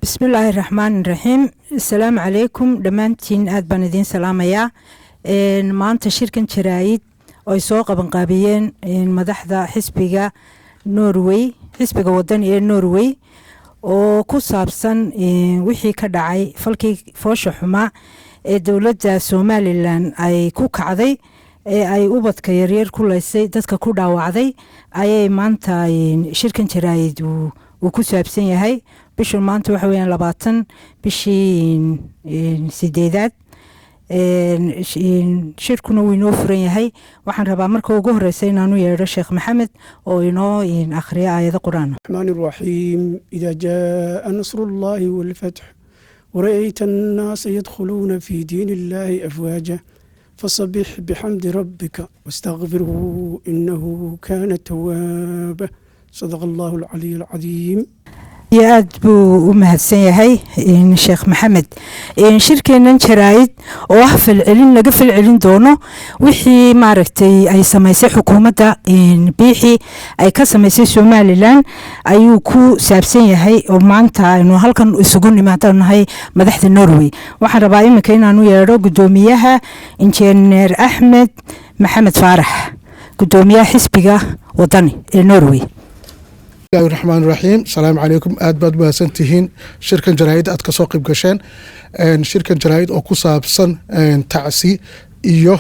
بسم الله الرحمن الرحيم. السلام عليكم دمانتين aad baan idin salaamayaa. maanta shirkan jaraa'id oo soo qaban qaabiyeen madaxda xisbiga Norway, xisbiga wadan ee Norway oo ku saabsan wixii ka dhacay falkii foosha xuma ee dawladda Somaliland ay ku kacday ee ay ubadka yaryar ku leysay dadka ku dhaawacday ayay maanta shirkan jaraa'id uu ku saabsan yahay. bishan maanta waxa weeyaan 20 bishii 8 shirkuna wuu inoo furan yahay. waxaan rabaa marka ugu horeysa inaanu yeero Sheekh Maxamed oo inoo akhriyo aayado Quraan. الرحمن الرحيم إذا جاء نصر الله والفتح ورأيت الناس يدخلون في دين الله أفواجا فصبح بحمد ربك واستغفره إنه كان توابا صدق الله العلي العظيم. aad buu u mahadsan yahay Sheekh Maxamed. shirkeenan jaraa'id oo ah falcelin laga falcelin doono wixii maaragtay ay sameysay xukuumadda biixi ay ka sameysay Somaliland ayuu ku saabsan yahay oo maanta aynu halkan isugu nimaadanahay madaxda Norway. waxaan rabaa iminka inaanu yeero gudoomiyaha Injineer Axmed Maxamed Faarax, gudoomiyaha xisbiga wadani ee Norway. بسم الله الرحمن الرحيم. السلام عليكم. aad mahadsantihiin shirkan jaraa'id aad ka soo qayb gasheen. shirkan jaraa'id oo ku saabsan tacsi iyo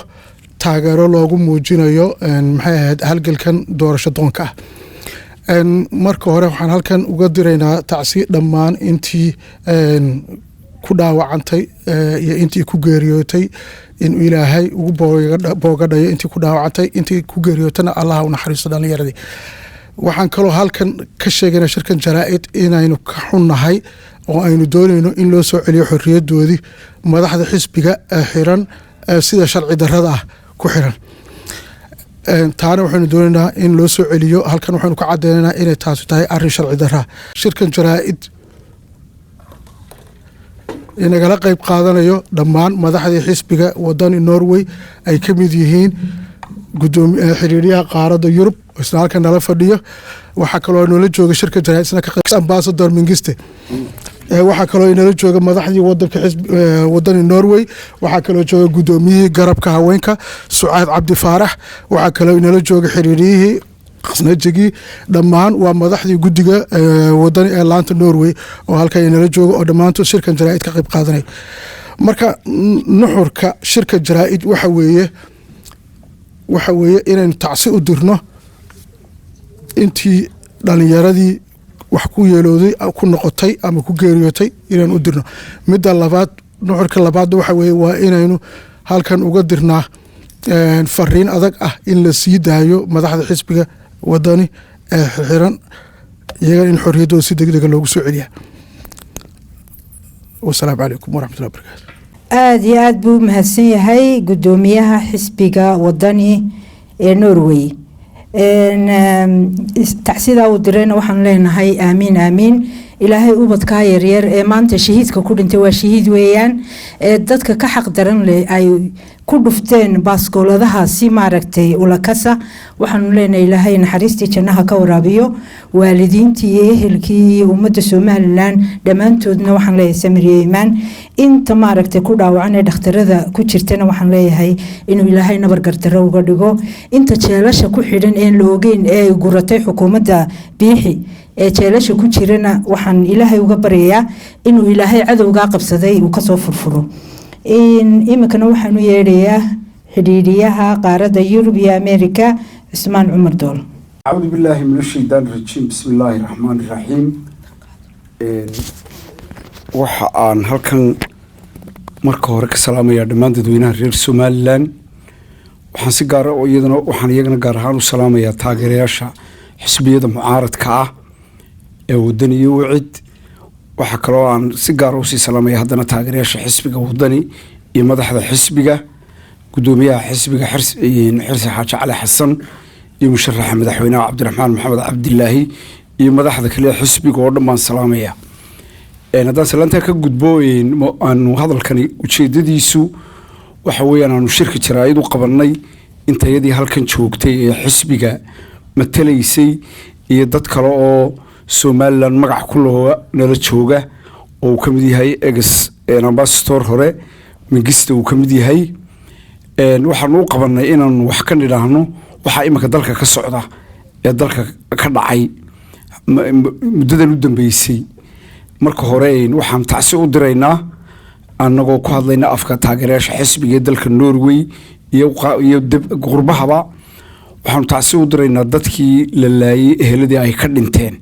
taageero loogu muujinayo maxay ahayd halgalkan doorasho doonka ah. marka hore waxaan halkan uga diraynaa tacsi dhammaan intii ku dhaawacantay iyo intii ku geeriyootay in ilaahay ugu boogadhayo intii ku dhaawacantay intii ku geeriyootana Allah u naxariisto dhalinyaradii. waxaan kaloo halkan ka sheegaynaa shirkan jaraa'id inaynu ka xunnahay oo aynu doonayno in loo soo celiyo xorriyadoodii madaxda xisbiga xiran sida sharci darrada ah ku xiran. taana waxaynu doonaynaa in loo soo celiyo. halkan waxaynu ka cadeynaynaa inay taasi tahay arrin sharci darra. shirkan jaraa'id inagala qayb qaadanayo dhammaan madaxdii xisbiga wadani Norway ay ka mid yihiin xiriiryaha qaaradda Yurub isla halkan nala fadhiyo. waxaa kaloo inala jooga shirka jaraa'id isna ka qayb ambassador Mingiste. waxaa kaloo inala jooga madaxdii wadanka wadani Norway. waxaa kaloo jooga gudoomiyihii garabka haweenka Sucaad Cabdi Faarax. waxaa kaloo inala jooga xiriiriyihii qasnajigi. dhammaan waa madaxdii guddiga wadani ee laanta Norway oo halkan inala jooga oo dhammaantood shirkan jaraa'id ka qayb qaadanay. marka nuxurka shirka jaraa'id waxa weeye inaynu tacsi u dirno intii dhalinyaradii wax ku yeelooday ku noqotay ama ku geeriyootay inaynu u dirno. midda labaad, nuxurka labaad waxa weeye waa inaynu halkan uga dirnaa fariin adag ah in la sii daayo madaxda xisbiga wadani ee xiran iyaga in xorriyadooda si degdeg loogu soo celiyaa. wassalaamu calaykum waraxmatullahi wabarakaatu. aad iyo aad buu mahadsan yahay gudoomiyaha xisbiga wadani ee Norway. tacsida uu dirayna waxaan leenahay aamiin aamiin. ilaahay ubadka yaryar ee maanta shahiidka ku dhintay waa shahiid weeyaan ee dadka ka xaq daran leh ay ku dhufteen baaskooladaha si maaragtay ulakasa. waxaanu leenahay ilaahay naxariistii jannaha ka waraabiyo waalidiintii iyo ehelkii iyo ummadda Somaliland dhammaantoodna waxaan leeyahay samir iyo iimaan. inta maaragtay ku dhaawacan ee dhakhtarada ku jirtana waxaan leeyahay inuu ilaahay nabar gardarro uga dhigo. inta jeelasha ku xidhan ee la ogeyn ee guratay xukuumadda biixi ee jeelasha ku jirana waxaan ilaahay uga baryayaa inuu ilaahay cadowga qabsaday uu ka soo furfuro. iminkana waxaanu yeedhayaa xidhiidhiyaha qaaradda Yurub iyo Ameerika Cusmaan Cumar Dool. أعوذ بالله من الشيطان الرجيم. بسم الله الرحمن الرحيم. waxa aan halkan marka hore ka salaamayaa dhammaan dadweynaha reer Somaliland. waxaan si gaar ah iyagana gaar ahaan u salaamayaa taageerayaasha xisbiyada mucaaradka ah ee wadani iyo wicid. waxa kaloo aan si gaar ah u sii salaamayaa haddana taageerayaasha xisbiga wadani iyo madaxda xisbiga, gudoomiyaha xisbiga xirsi xaaji cali xasan iyo musharaxa madaxweynaha Cabdiraxmaan Maxamed Cabdilaahi iyo madaxda kale xisbiga oo dhammaan salaamaya. haddaan salaanta ka gudbo aanu hadalkani ujeedadiisu waxa weeyaan aanu shirka jaraa'id u qabanay intayadii halkan joogtay ee xisbiga matalaysay iyo dad kale oo Somaliland magac ku loo nala jooga oo ka mid yahay ex ambassador hore Mengistu uu ka mid yahay waxaan u qabanay inaan wax ka nidhaahno waxa imika dalka ka socda ee dalka ka dhacay muddadan u dambeysay marka hore waxaan tacsi u diraynaa annagoo ku hadlayna afka taageerayaasha xisbiga dalka Norway iyo qurbahaba waxaan tacsi u diraynaa dadkii la laayay eheladii ay ka dhinteen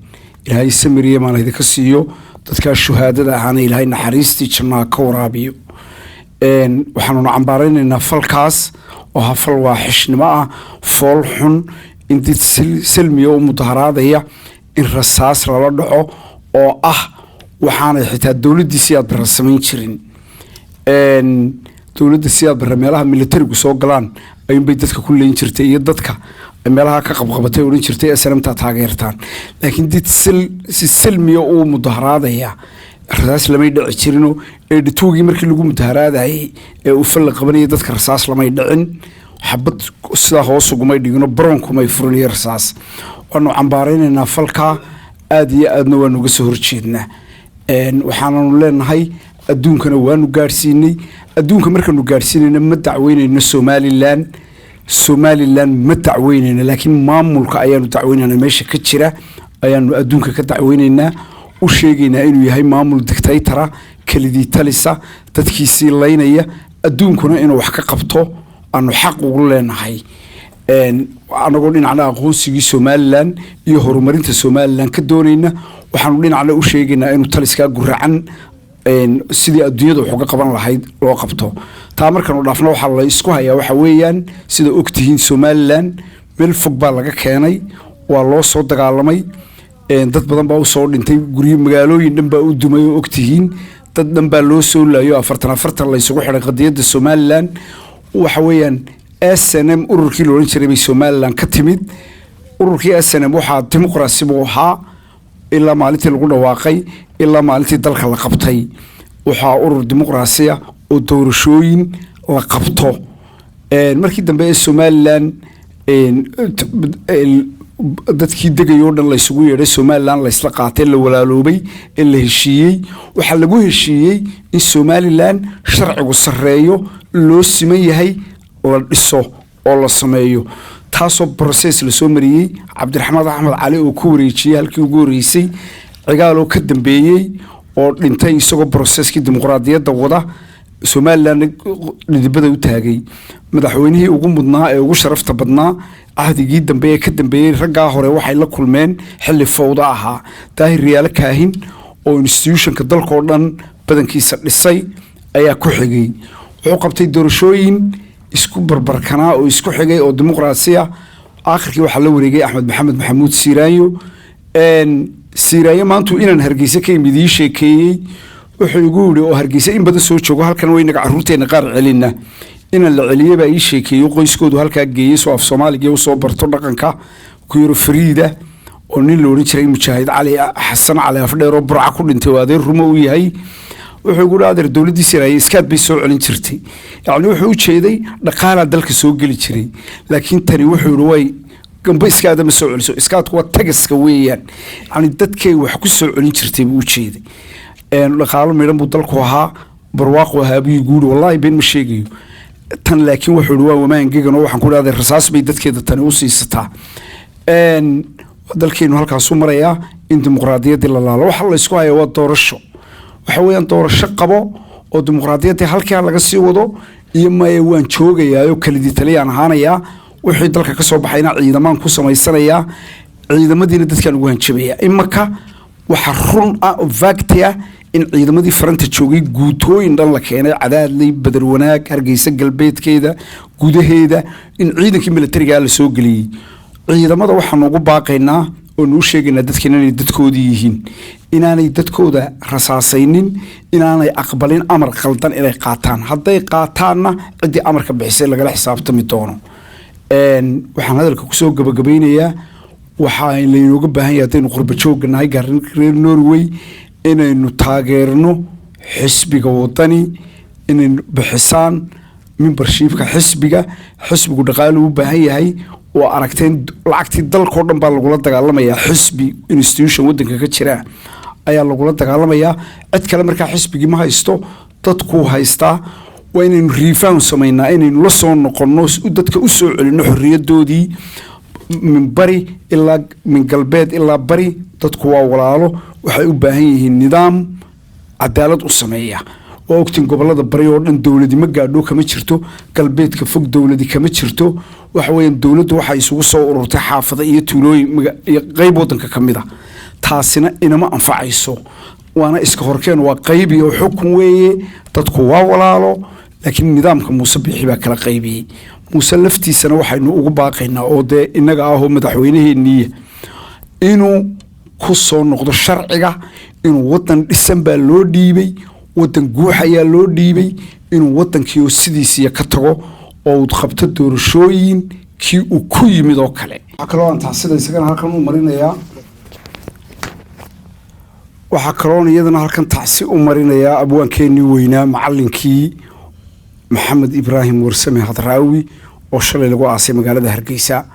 ilaahay samiriye maan idinka siiyo dadka shuhaadada ahana ilaahay naxariistii jannada ka waraabiyo waxaanu cambaaraynaynaa falkaas oo hafal waaxishnimo ah fool xun intii silmiya u mudaharaadaya in rasaas lala dhaco oo waxaanay xitaa dowladdiisii aad barra samayn jirin dowladda si aad barra meelaha militarigu soo galaan ayuunbay dadka ku leyn jirtay iyo dadka meelaha ka qabqabatay odhan jirtay SNMta taageertaan laakiin did si silmiya u mudaharaadaya rasaas lamay dhici jirino edituugii markii lagu mudaharaadayay ee uu fal qabanayay dadka rasaas lamay dhicin xabad sida hoos ugumay dhigino baroonkumay furinay rasaas waanu cambaaraynaynaa falka aad iyo aadna waanu uga soo horjeednaa waxaanu leenahay adduunkana waanu gaarsiinay adduunka markaanu gaarsiinayna ma dacweynayno Somaliland ma dacweynayno laakiin maamulka ayaanu dacweynaynaa meesha ka jira ayaanu adduunka ka dacweynaynaa u sheegaynaa inuu yahay maamul dictator kalidii talisa dadkiisii laynaya adduunkuna inuu wax ka qabto aanu xaq ugu leenahay anagoo dhinacna aqoonsigii Somaliland iyo horumarinta Somaliland ka doonayna waxaanu dhinacna u sheegaynaa inuu taliska guracan sidii adduunyada wax uga qaban lahayd loo qabto taa markaanu dhaafno waxa la isku hayaa waxa weeyaan sida ogtihiin Somaliland meel fog baa laga keenay waa loo soo dagaalamay dad badan baa u soo dhintay guriyo magaalooyin dhan baa u dumay oo ogtihiin dad dhan baa loo soo laayo 44 la isugu xiray qadiyada Somaliland waxa weeyaan SNM ururkii loo jiray bay Somaliland ka timid ururkii SNM waxa dimuqraasi buu ahaa ilaa maalintii lagu dhawaaqay ilaa maalintii dalka la qabtay waxa urur dimuqraasi ah oo doorashooyin la qabto markii dambe ee Somaliland dadkii degayo dhan la isugu yeeray Somaliland la isla qaatay la walaaloobay in la heshiiyay waxa lagu heshiiyay in Somaliland sharcigu sareeyo loo siman yahay la dhiso oo la sameeyo taasoo process la soo mariyay Cabdiraxmaan Axmed Cali oo ku wareejiyay halkii ugu horeysay cigaal oo ka dambeeyay oo dhintay isagoo processkii dimuqraadiyadda wada Somaliland dibadda u taagay madaxweynihii ugu mudnaa ee ugu sharafta badnaa ahdigii dambe ee ka dambeeyay ragga hore waxay la kulmeen xilli fowda ahaa Daahir Riyaale Kaahin oo institutionka dalka oo dhan badankiisa dhisay ayaa ku xigay wuxuu qabtay doorashooyin isku barbarkana oo isku xigay oo dimuqraasiya aakhirkii waxa la wareegay Axmed Maxamed Maxamuud Siiraayo maantu inaan Hargeysa ka imidii sheekeeyay wuxuu ugu yiri oo Hargeysa in badan soo joogo halkan way naga caruurteena qaar celina in la celiyo baa ii sheekeeyo qoyskoodu halka geeyay soo af Soomaaliga oo soo barto dhaqanka ku yiri Fariida oo nin loo oran jiray Mujaahid Cali Xasan Cali Afdheer oo burca ku dhintay waadeer rumo u yahay wuxuu ugu dhaadir dawladii Siiraayo iskaad bay soo celin jirtay yaani wuxuu u jeeday dhaqaalaha dalka soo gali jiray laakiin tani wuxuu way gamba iskaada ma soo celiso iskaadku waa tagaska weeyaan yaani dadkay wax ku soo celin jirtay buu u jeeday dhaqaalo meelan buu dalku ahaa barwaaqo haabii guud wallahi been ma sheegayo tan laakiin wuxuu waa wamaangegan oo waxaan ku dhaaday rasaas bay dadkeeda tani u siisataa dalkeenu halkaas u maraya in dimuqraadiyadda la laalo waxa la isku hayo waa doorasho waxa weeyaan doorasho qabo oo dimuqraadiyadda halka laga sii wado iyo ma waan joogayaayo kalidii taliyaan ahaanaya wixii dalka ka soo baxayna ciidamaan ku samaysanaya ciidamadiina dadkan ugu hanjabaya imaka waxa run ah oo factia in ciidamadii faranta joogay guutooyin dhan la keenay cadaadley badar wanaag Hargeysa galbeedkeeda gudaheeda in ciidankii militariga la soo galiyay ciidamada waxaan ugu baaqaynaa oo noo sheegaynaa dadkeena inay dadkoodii yihiin inaanay dadkooda rasaasaynin inaanay aqbalin amar qaldan inay qaataan hadday qaataanna cidii amarka bixisay laga xisaabtami doono waxaan hadalka ku soo gabagabeynayaa waxa la inooga baahan yahay inuu qurba joognahay reer Norway inaynu taageerno xisbiga wadani inaynu bixisaan membershipka xisbigu dhaqaale u baahan yahay oo aragteen lacagtii dalka oo dhan baa lagu la dagaalamayaa xisbi institution wadanka ka jira ayaa lagula dagaalamayaa. cid kale markaa xisbigii ma haysto, dadkuu haystaa. waa inaynu riifaan samaynaa, inaynu la soo noqonno, dadka u soo celinno xorriyadoodii. min bari ilaa min galbeed ilaa bari dadku waa walaalo, waxay u baahan yihiin nidaam cadaalad u sameeya. waa ogtiin gobolada bari oo dhan dowladi ma gaadho, kama jirto. galbeedka fog dowladi kama jirto. waxa weeyaan dowladdu waxay isugu soo ururtay xaafada iyo tuulooyin iyo qayb waddanka ka mid a. taasina inama anfacayso, waana iska horkeen, waa qayb iyo xukun weeye. dadku waa walaalo, laakiin nidaamka muuse biixi baa kala qaybiyey. muuse laftiisana waxaynu ugu baaqaynaa oo dee innaga ahoo madaxweynaheennii inuu ku soo noqdo sharciga, inuu waddan dhisan baa loo dhiibay, waddan guux ayaa loo dhiibay, inuu waddankiioo sidiisiiya ka tago oo uu qabto doorashooyin kii uu ku yimid oo kale. waxaa kaloo aan tacsida isagana halkan u marinayaa, waxaa kaloon iyadana halkan tacsi u marinayaa abwaankeenii weynaa macallinkii maxamed ibraahim warsame hadraawi oo shalay lagu aasay magaalada Hargeysa.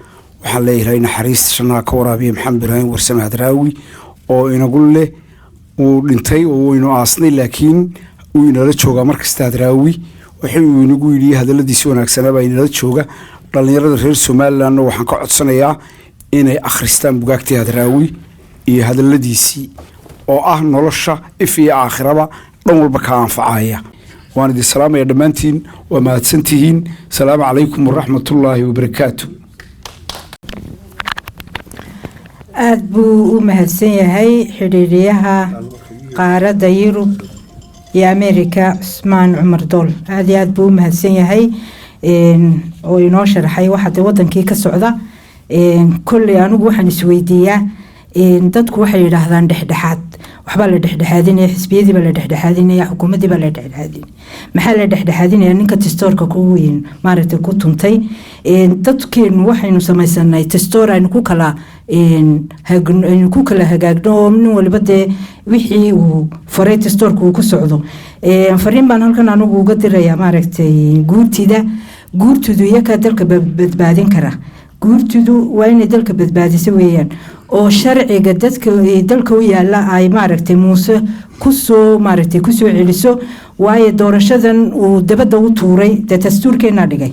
waxaan leeyahay naxariista shanaha ka waraabiya maxamed ibraahim warsame hadraawi oo inagu leh uu dhintay oo waynu aasnay, laakiin uu inala joogaa markasta. hadraawi wixii uu inagu yidhi hadalladiisi wanaagsanaba inala jooga. dhallinyarada reer Somalilandna waxaan ka codsanayaa inay akhristaan bugaagtii hadraawi iyo hadalladiisii oo ah nolosha if iyo aakhiraba dhan walba ka anfacaya. waan idin salaamaya dhammaantiin, waa mahadsantihiin. salaamu calaykum waraxmatullaahi wabarakaatu. aad buu u mahadsan yahay xidhiidhiyaha qaaradda Yurub iyo Ameerika Cusmaan Cumar Dool. aad iyo aad buu u mahadsan yahay oo inoo sharaxay waxa wadankii ka socda. kulli anigu waxaan isweydiiyaa, dadku waxay yiraahdaan dhexdhexaad, waxba la dhexdhexaadinaya, xisbiyadii baa la dhexdhexaadinaya, xukuumadii baa la dhexdhexaadinaya. maxaa la dhexdhexaadinaya? ninka tistoorka ku weyn maaragtay ku tuntay. dadkeenu waxaynu samaysanay tistoor aynu ku kala hagaagno oo nin waliba dee wixii uu faray tistoorka uu ku socdo. fariin baan halkan anigu uga dirayaa maaragtay guurtidu iyakaa dalka badbaadin kara. guurtidu waa inay dalka badbaadiso weeyaan, oo sharciga dalka u yaala ay maaragtay muuse kusoo celiso. waayo doorashadan uu dabadda u tuuray dee dastuurkeena dhigay.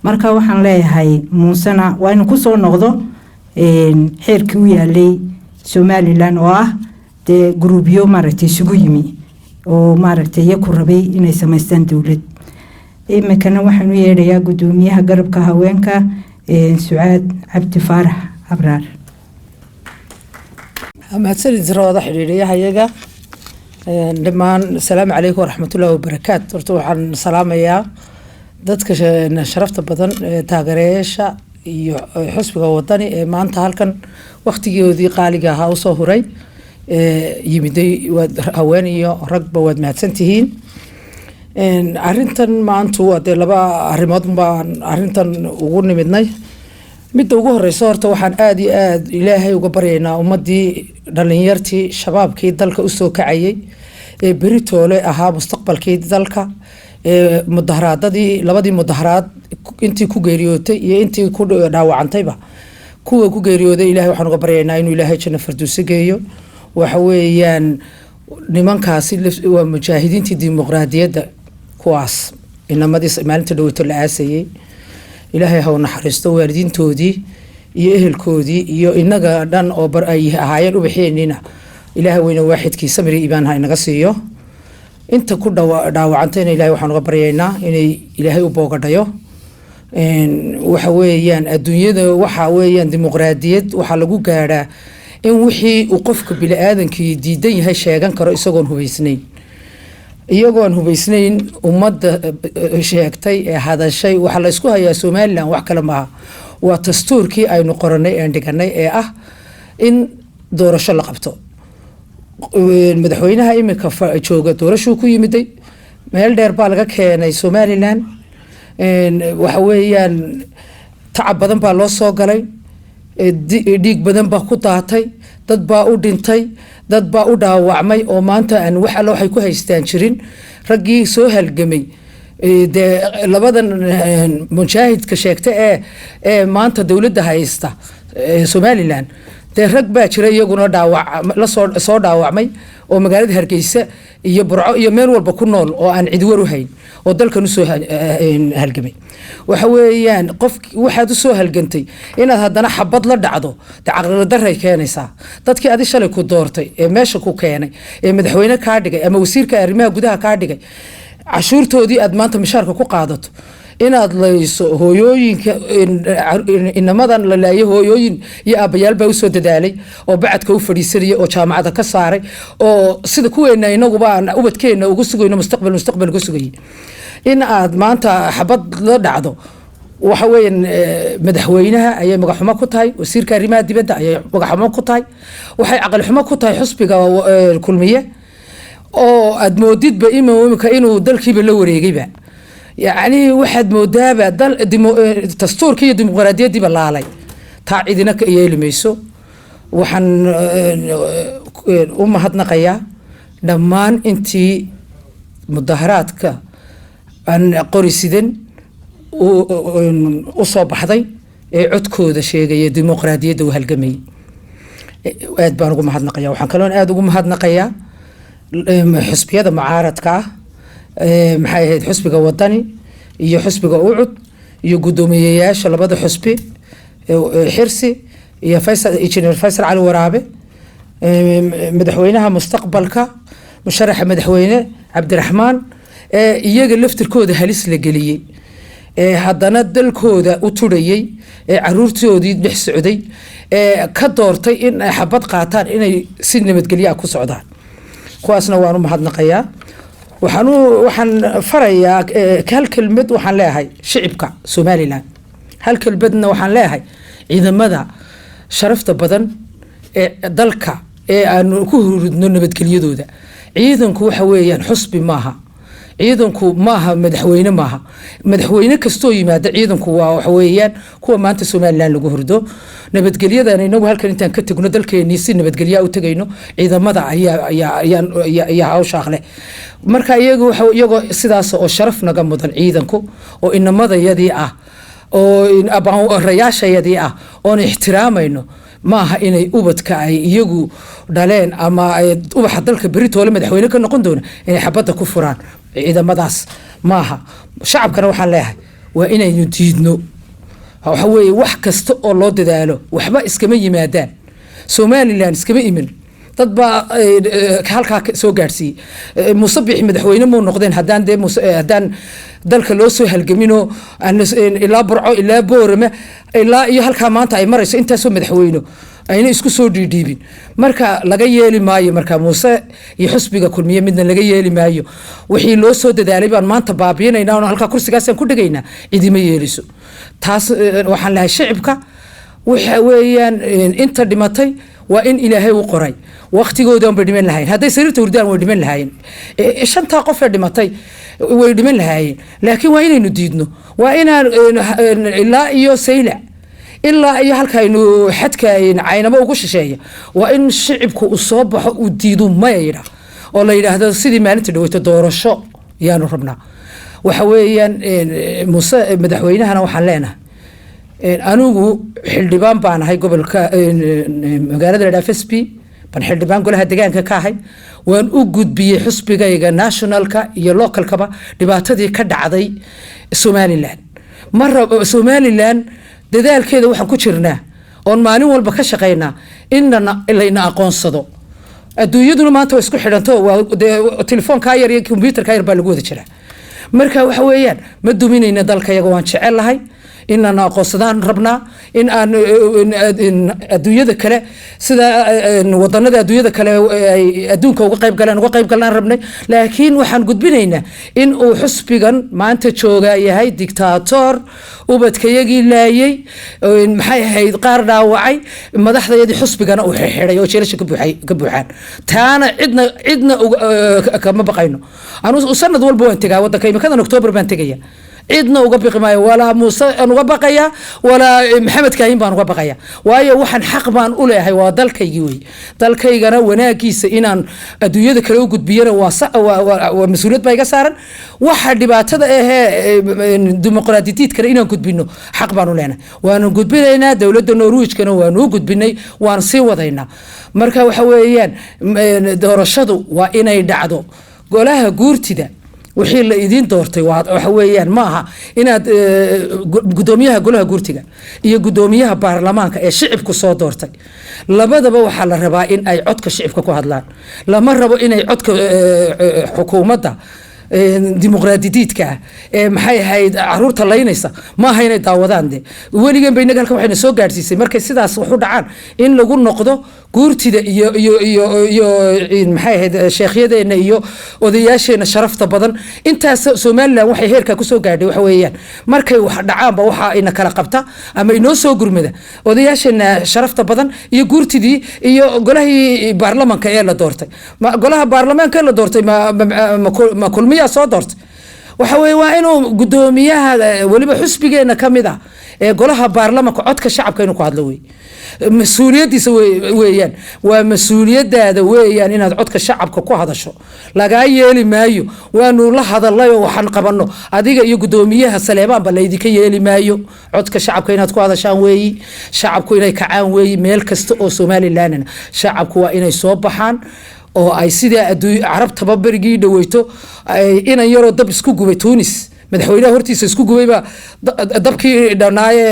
marka waxaan leeyahay muusena waa inuu kusoo noqdo xeerkii u yaalay Somaliland oo ah dee gruubyo maaragtay isugu yimi oo maaragtay iyaku rabay inay samaystaan dowlad. iminkana waxaan u yeedhayaa gudoomiyaha garabka haweenka Sucaad Cabdi Faarax Abraar. mahadsanid rooda xidhiidhiyaha iyaga dhammaan. asalaamu calaykum waraxmatullaahi wabarakaatu. horta waxaan salaamayaa dadka sharafta badan taageerayaasha iyo xisbiga wadani ee maanta halkan waqtigoodii qaaliga ahaa usoo huray yimiday. haween iyo ragba waad mahadsantihiin. arintan maanta waa dee laba arrimood baan arintan ugu nimidnay. midda ugu horeysa horta waxaan aad iyo aad ilaahay uga baryaynaa ummadii dhalinyartii shabaabkii dalka usoo kacayay ee beritoole ahaa mustaqbalkii dalka, ee mudaharaadadii labadii mudaharaad intii ku geeriyootay iyo intii ku dhaawacantayba kuwa ku geeriyooday ilaahay waxaan uga baryaynaa inuu ilaahay janno firdawsi geeyo. waxa weeyaan nimankaasi waa mujaahidiintii dimuqraadiyadda, kuwaas inamadii maalinta dhawaato la aasayay. ilaahay ha u naxariisto waalidiintoodii iyo ehelkoodii iyo inaga dhan oo ay ahaayeen ubaxeenina. ilaahay weyna waaxidkii samiri iibaan ha inaga siiyo. inta ku dhaawacantayna ilaahay waxaan uga baryaynaa inay ilaahay u boogadhayo. waxa weeyaan adduunyada waxa weeyaan dimuqraadiyad waxaa lagu gaadhaa in wixii uu qofka bini'aadankii diidan yahay sheegan karo isagoon hubaysnayn. iyagoon hubaysnayn ummadda sheegtay ee hadashay waxaa la isku hayaa Somaliland wax kale maaha. waa dastuurkii aynu qoranay ee dhiganay ee ah in doorasho la qabto. madaxweynaha imika jooga doorashuu ku yimiday, meel dheer baa laga keenay Somaliland. waxa weeyaan tacab badan baa loo soo galay, dhiig badan baa ku daatay, dad baa u dhintay, dad baa u dhaawacmay oo maanta aan wax alla waxay ku haystaan jirin. raggii soo halgamay dee labadan mujaahidka sheegta ee maanta dowladda haysta Somaliland dee rag baa jira iyaguna soo dhaawacmay oo magaalada Hargeysa iyo Burco iyo meel walba ku nool oo aan cid war u hayn oo dalkan u soo halgamay waxa weeyaan qof waxaad u soo halgantay inaad haddana xabad la dhacdo caqli darray keenaysaa dadkii aad shalay ku doortay ee meesha ku keenay ee madaxweyne ka dhigay ama wasiirka arrimaha gudaha ka dhigay cashuurtoodii aad maanta mishaarka ku qaadato inaad layso hooyooyinka inamadan la laayay hooyooyin iyo aabayaal baa u soo dadaalay oo bacadka u fadhiisanaya oo jaamacada ka saaray oo sida kuweena inaguba aan ubadkeena ugu sugayno mustaqbal ugu sugayay in aad maanta xabad la dhacdo waxa weeyaan madaxweynaha ayay magaxumo ku tahay wasiirka arrimaha dibadda ayay magaxumo ku tahay waxay aqal xumo ku tahay xusbiga kulmiye oo aad moodidba imika inuu dalkiiba la wareegayba يعني واحد مدابة دستوركية ديمقراطية دي بالله تاعيدنا كيال ميسو وحن هاتنا قيا دمان انتي مظاهرات ك ان قوري سيدن وصوب حضي عدكو ذا شيء ديمقراطية دو هالجمي اد بانو هاتنا قيا وحن كلون اد هاتنا قيا حسبي هذا معارض كا maxay ahayd xusbiga wadani iyo xusbiga ucud iyo gudoomiyeyaasha labada xusbi xirsi iyo injineer Faysal Cali Waraabe madaxweynaha mustaqbalka musharaxa madaxweyne Cabdiraxmaan iyaga laftirkooda halis la geliyay haddana dalkooda u turayay caruurtoodii dhex socday ka doortay in ay xabad qaataan inay si nabadgelyo ku socdaan kuwaasna waan u mahadnaqayaa waxaan farayaa hal kelmad waxaan leeyahay shicibka Somaliland hal kelmadna waxaan leeyahay ciidamada sharafta badan ee dalka ee aan ku hurudno nabadgelyadooda ciidanku waxa weeyaan xusbi maaha ciidanku maaha madaxweyne kastoo yimaada ciidanku waa waxa weeyaan kuwa maanta Somaliland lagu hurdo nabadgelyadana inagu halkan intaan ka tagno dalkeennii si nabadgelyo u tagayno ciidamada ayaa hawsha leh marka iyagoo sidaas oo sharaf naga mudan ciidanku oo inamadayadii ah oo rayaashayadii ah oo ixtiraamayno maaha inay ubadka ay iyagu dhaleen ama ubaxa dalka beritoole madaxweyne ka noqon doona inay xabadda ku furaan ciidamadaas maaha shacabkana waxaan leeyahay waa inaynu diidno waxa weeye wax kasta oo loo dadaalo waxba iskama yimaadaan Somaliland iskama imin dad baa halkaa soo gaarsiiyay musabix madaxweyne muu noqdeen haddaan dalka loo soo halgamino ilaa Burco ilaa Boorama ilaa iyo halkaa maanta ay marayso intaasoo madaxweyne ayna isku soo dhiidhiibin marka laga yeeli maayo marka Muuse iyo xusbiga kulmiye midna laga yeeli maayo wixii loo soo dadaalay baan maanta baabiinaynaa oo halka kursigaas aan ku dhigaynaa idima yeeliso taas waxaan lahay shicibka waxa weeyaan inta dhimatay waa in ilaahay u qoray waqtigooda aan dhiman lahayn haday sariirta hurdaan way dhiman lahayn shanta qof ee dhimatay way dhiman lahayn laakiin waa inaynu diidno waa inaan ilaa iyo sayla ilaa iyo halkaaynu xadkaayna caynamo ugu shisheeya waa in shicibku u soo baxo u diido mayra oo la yiraahdo sidii maalinta dhaweyto doorasho yaanu rabnaa waxa weeyaan Muuse madaxweynahana waxaan leenahay anigu xildhibaan baan ahay gobolka magaalada FSP ban xildhibaan golaha deegaanka ka ahay waan u gudbiyay xusbigayga nationalka iyo localkaba dhibaatadii ka dhacday Somaliland Somaliland dadaalkeeda waxaan ku jirnaa oon maalin walba ka shaqeynaa inna aqoonsado adduunyaduna maanta way isku xidhanto telefoonka yar iyo computerka yar baa lagu wada jiraa marka waxa weeyaan ma duminayna dalkayaga waan jecelahay inna aqoonsadaan rabnaa in aan adduunyada kale sida wadanada adduunyada kale ay adduunka uga qayb galaan rabnay laakiin waxaan gudbinaynaa in uu xusbigan maanta jooga yahay dictator ubadkayagii laayay maxay ahayd qaar dhaawacay madaxdayadii xusbigana uu xidhay oo jeelasha ka buuxaan taana cidna kama baqayno anu sanad walba waan tagaa wadanka imikadan October baan tagaya cidna uga baqi maayo walaa muuse aan uga baqaya walaa maxamed kaahin baan uga baqaya waayo waxaan xaq baan u leeyahay waa dalkaygii wey dalkaygana wanaagiisa inaan adduunyada kale u gudbiyana waa mas-uuliyad baa iga saaran waxa dhibaatada ahee dimuqraadiyiidkana inaan gudbino xaq baan u leenahay waanu gudbinaynaa dowladda norwijkana waanu u gudbinay waan sii wadaynaa marka waxa weeyaan doorashadu waa inay dhacdo golaha guurtida wixii la idin doortay waxa weeyaan ma aha inaad gudoomiyaha golaha guurtiga iyo gudoomiyaha baarlamaanka ee shicibku soo doortay labadaba waxaa la rabaa in ay codka shicibka ku hadlaan lama rabo inay codka xukuumadda dimuqraadiyiidka maxay ahayd caruurta laynaysa ma aha inay daawadaan de weligan bay inaga halkan waxayna soo gaadhsiisay markay sidaas wax u dhacaan in lagu noqdo guurtida iyo maxay ahayd sheekhyadeenna iyo odayaasheena sharafta badan intaas Soomaaliland waxay heerka ku soo gaadhay waxa weeyaan markay wax dhacaanba waxa ina kala qabta ama inoo soo gurmada odayaasheena sharafta badan iyo guurtidii iyo golahii baarlamaanka ee la doortay golaha baarlamaanka ee la doortay ma kulmiya soo doortay waxa weey waa inuu gudoomiyaha waliba xusbigeena kamid ah ee golaha baarlamaanka codka shacabka inuu ku hadlo weey mas'uuliyadiisa weeyaan waa mas'uuliyadaada weeyaan inaad codka shacabka ku hadasho laga yeeli maayo waanu la hadalay oo waxaan qabano adiga iyo gudoomiyaha Saleemaan ba leedika yeeli maayo codka shacabka inaad ku hadashaan weey shacabku inay kacaan weey meel kasta oo Soomaaliland shacabku waa inay soo baxaan oo ay sida carabta barigii dhaweyto in yaro dab isku gubay Tunis madaxweynaha hortiisa isku gubayba dabkii dhanaaye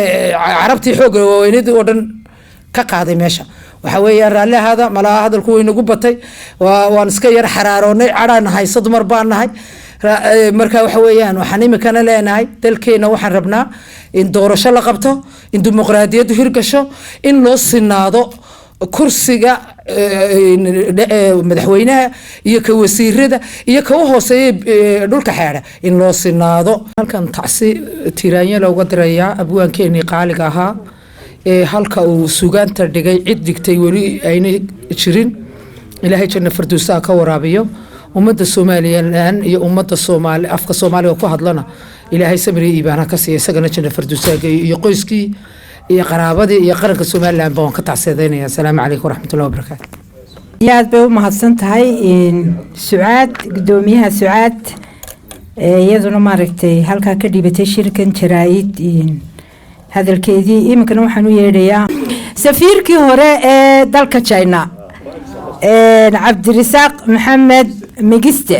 carabtii xoog weynid oo dhan ka qaaday meesha waxa weeyaan raallahada malaha hadalku way nagu batay waan iska yar xaraaroonay cadaan haysad mar baan nahay marka waxa weeyaan waxaan imikana leenahay dalkeena waxaan rabnaa in doorasho la qabto in dimuqraadiyaddu hirgasho in loo sinaado kursiga madaxweynaha iyo ka wasiirada iyo ka hooseeya dhulka xeera in loo sinaado halkan tacsi tiraanya looga dirayaa abwaankeeni qaaliga ahaa ee halka uu sugaanta dhigay cid digtay wali ayna jirin ilaahay janna firdawsa ka waraabiyo ummadda Soomaaliland iyo ummadda Soomaali afka Soomaaliga ku hadlana ilaahay samri iibana ka siiyay isagana janna firdawsa iyo qoyskii iyo qaraabadii iyo qaranka Soomaaliland baan ka tacsiideynaya assalaamu calaykum waraxmatullaahi wabarakaatuh yaad bay u mahadsan tahay Sucaad gudoomiyaha Sucaad iyaduna maaragtay halka ka dhibatay shirkan jaraa'id hadalkeedii iminkana waxaan u yeedhayaa safiirkii hore ee dalka China Cabdirasaaq Maxamed Migiste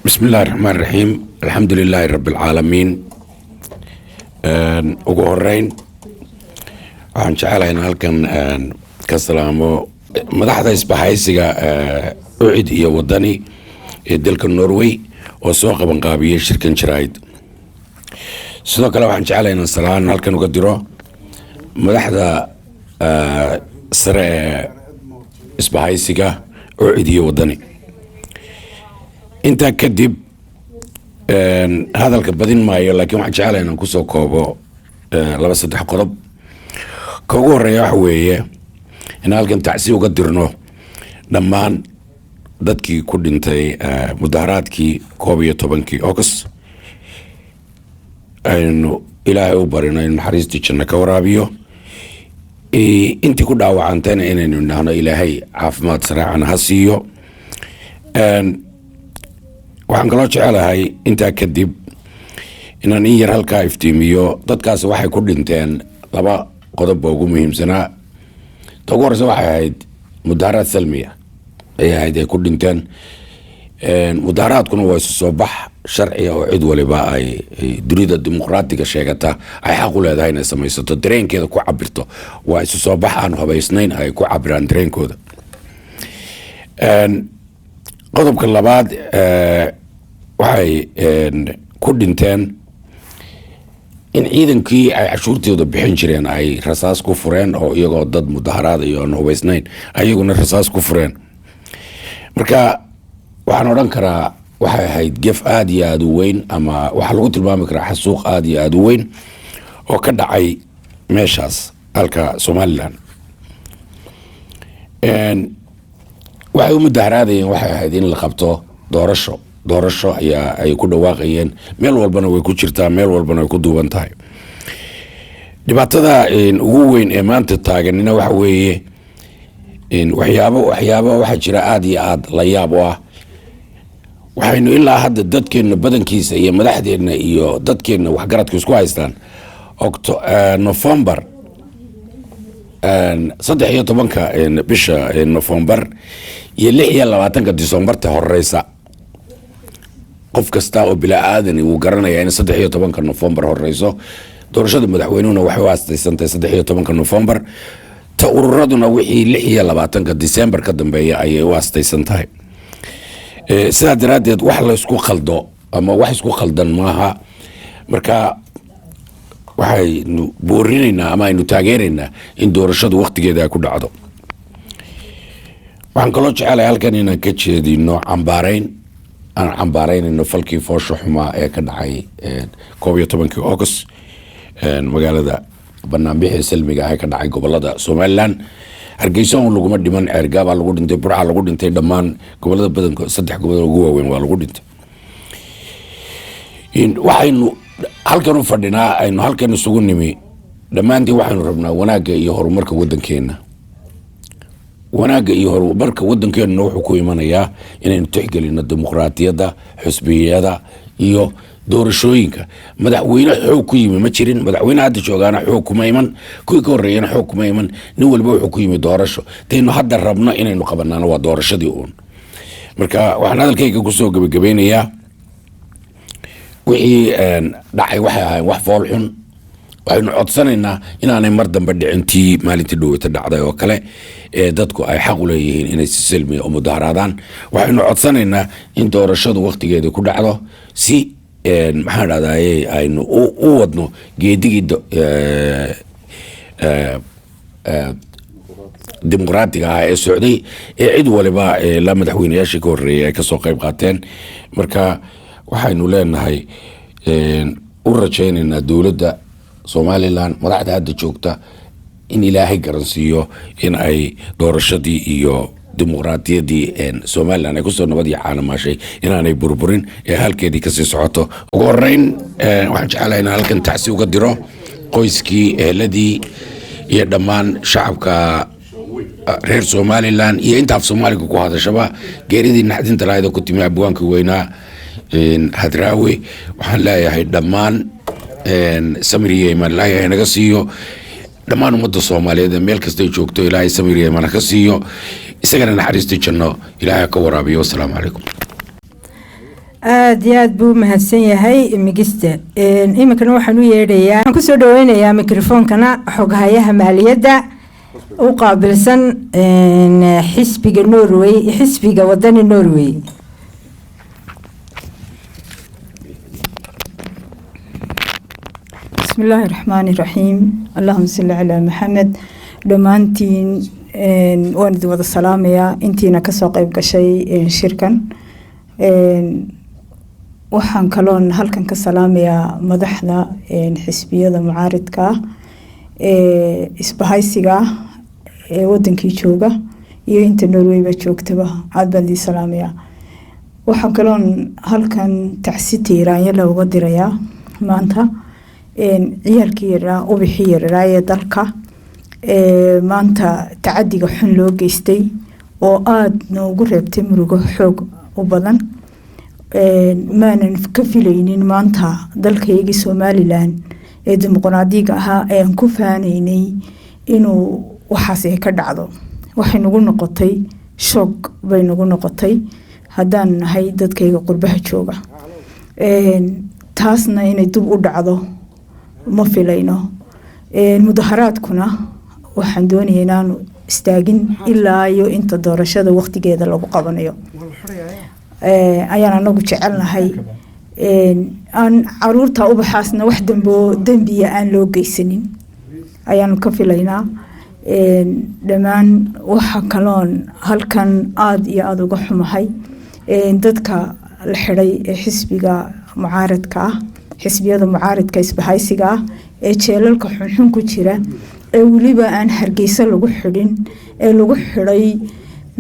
بسم الله الرحمن الرحيم الحمد لله رب العالمين ugu horeyn waxaan jecelahay in halkan ka salaamo madaxda isbahaysiga ucid iyo wadani ee dalka Norway oo soo qaban qaabiyay shirkan jaraa'id sidoo kale waxaan jecelahay in salaan halkan uga diro madaxda sare isbahaysiga ucid iyo wadani inta kadib hadalka badin maayo laakiin waxaan jecelahay inaan ku soo koobo laba saddex qodob ka ugu horeeya waxa weeye in halkan tacsi uga dirno dhammaan dadkii ku dhintay mudaharaadkii 11 August aynu ilaahay u barino in naxariistii janno ka waraabiyo intii ku dhaawacantayna inaynu nahno ilaahay caafimaad saraacan ha siiyo waxaan kaloo jecelahay intaa kadib inaan in yar halkaa iftiimiyo dadkaas waxay ku dhinteen laba qodob ugu muhiimsanaa ugu horeysa waxay ahayd mudaharaad salmiya ay ahayd ay ku dhinteen mudaharaadkuna waa isu soo bax sharciya oo cid waliba ay dunida dimuqraadiga sheegata ay xaq u leedahay inay samaysato dareenkeeda ku cabirto waa isu soo bax aan habaysnayn ay ku cabiraan dareenkooda qodobka labaad waxay ku dhinteen in ciidankii ay cashuurtooda bixin jireen ay rasaas ku fureen oo iyagoo dad mudaharaad iyo aan hubaysnayn ayaguna rasaas ku fureen marka waxaan odhan karaa waxay ahayd gef aad iyo aad u weyn ama waxaa lagu tilmaami karaa xasuuq aad iyo aad u weyn oo ka dhacay meeshaas halka Somaliland waxay u mudaharaadayeen waxay ahayd in la qabto doorasho ayaa ay ku dhawaaqayeen, meel walbana way ku jirtaa, meel walbana way ku duuban tahay. dhibaatada ugu weyn ee maanta taaganina waxa weeye waxyaabo waxaa jira aad iyo aad la yaab u ah. waxaynu ilaa hadda dadkeenna badankiisa iyo madaxdeenna iyo dadkeenna waxgaradka isku haystaan November 13 bisha November iyo 26 December horeysa. qof kasta oo bila aadan uu garanaya in 13 November horeyso. doorashada madaxweynuhuna waxay u aastaysantay 13 November. ta ururaduna wixii 26 December ka dambeeya ayay u aastaysantahay. sidaa daraadeed wax la isku khaldo ama wax isku khaldan maaha. marka waxaynu boorinaynaa ama aynu taageeraynaa in doorashadu waqtigeeda ay ku dhacdo. waxaan kaloo jecelahay halkan inaan ka jeedino aan cambaaraynayno falkii foosho xumaa ee ka dhacay 11 August magaalada banaanbixii salmiga ah ka dhacay gobolada Somaliland. Hargeysa laguma dhiman, Ceergaaba lagu dhintay, Burca lagu dhintay, dhammaan gobolada badankood 3 gobol ugu waaweyn waa lagu dhintay. waxaynu halkan u fadhinaa, aynu halkan isugu nimi dhammaantiin waxaynu rabnaa wanaagga iyo horumarka waddankeena. wanaagga iyo horumarka waddankeena wuxuu ku imanayaa inaynu tixgelino dimuqraadiyadda, xusbiyada iyo doorashooyinka. madaxweyne xoog ku yimi ma jirin, madaxweyne hadda joogaana xoog kuma iman, kuwii ka horreeyana xoog kuma iman, nin walba wuxuu ku yimi doorasho. taynu hadda rabno inaynu qabanaano waa doorashadii uun. marka waxaan hadalkayga kusoo gabagabeynayaa wixii dhacay waxay ahayn wax fool xun. waxaynu codsanaynaa inaanay mar dambe dhicintii maalintii dhoweyta dhacday oo kale ee dadku ay xaq u leeyihiin inay si silmi oo mudaharaadaan. waxaynu codsanaynaa in doorashadu waqtigeeda ku dhacdo si maxaan dhahdaye aynu u wadno geedigii dimuqraadiga ah ee socday ee cid waliba la madaxweynayaashii ka horreeyay ay kasoo qayb qaateen. marka waxaynu leenahay u rajaynaynaa dowladda Somaliland madaxda hadda joogta in ilaahay garansiiyo in ay doorashadii iyo dimuqraadiyadii Somaliland ay kusoo nabad iyo caanamashay inaanay burburin ee halkeedii kasii socoto. ugu horeyn waxaan jecelahay inaan halkan tacsi uga diro qoyskii, eheladii iyo dhammaan shacabka reer Somaliland iyo inta af Soomaaliga ku hadashaba geeridii naxdinta lahayd ku timi abwaanka weynaa Hadraawi. waxaan leeyahay dhammaan samiriye iman ilaahay naga siiyo, dhammaan ummadda Soomaaliyeed meel kastay joogto ilaahay samiriye iman ka siiyo, isagana naxariista janno ilaahay ka waraabiyo. Assalaamu calaykum. aad iyo aad buu mahadsan yahay Migiste. iminkana waxaan u yeedhayaa, waxaan kusoo dhaweynayaa mikrofoonkana xoghayaha maaliyadda u qaabilsan xisbiga Norway, xisbiga wadani Norway. بسم الله الرحمن الرحيم اللهم صل على محمد. دمانتين واند ودا سلاميا انتينا كسو قيب قشي شركن waxaan kaloon halkan ka salaamayaa madaxda xisbiyada mucaaridka ee isbahaysiga ee wadankii jooga iyo inta Norwayba joogtaba aad baan idin salaamayaa. waxaan kaloon halkan tacsi tiiraanya looga dirayaa maanta ciyaalkii yaraa ubixii yaraa ee dalka maanta tacadiga xun loo geystay oo aad noogu reebtay murugo xoog u badan. maanan ka filaynin maanta dalkaygii Somaliland ee dimuqraadiga ahaa aan ku faanaynay inuu waxaas ka dhacdo. waxay nagu noqotay shock, bay nagu noqotay haddaan nahay dadkayga qurbaha jooga. taasna inay dib u dhacdo ma filayno. mudaharaadkuna waxaan doonayaa inaan istaagin ilaa iyo inta doorashada waqtigeeda lagu qabanayo. ayaan anagu jecelnahay aan caruurta ubaxaasna wax dambiya aan loo geysanin ayaanu ka filaynaa. dhammaan waxa kaloon halkan aad iyo aad uga xumahay dadka la xidhay ee xisbiga mucaaradka ah, xisbiyada mucaaradka isbahaysiga ah ee jeelalka xunxun ku jira ee weliba aan Hargeysa lagu xidhin ee lagu xidhay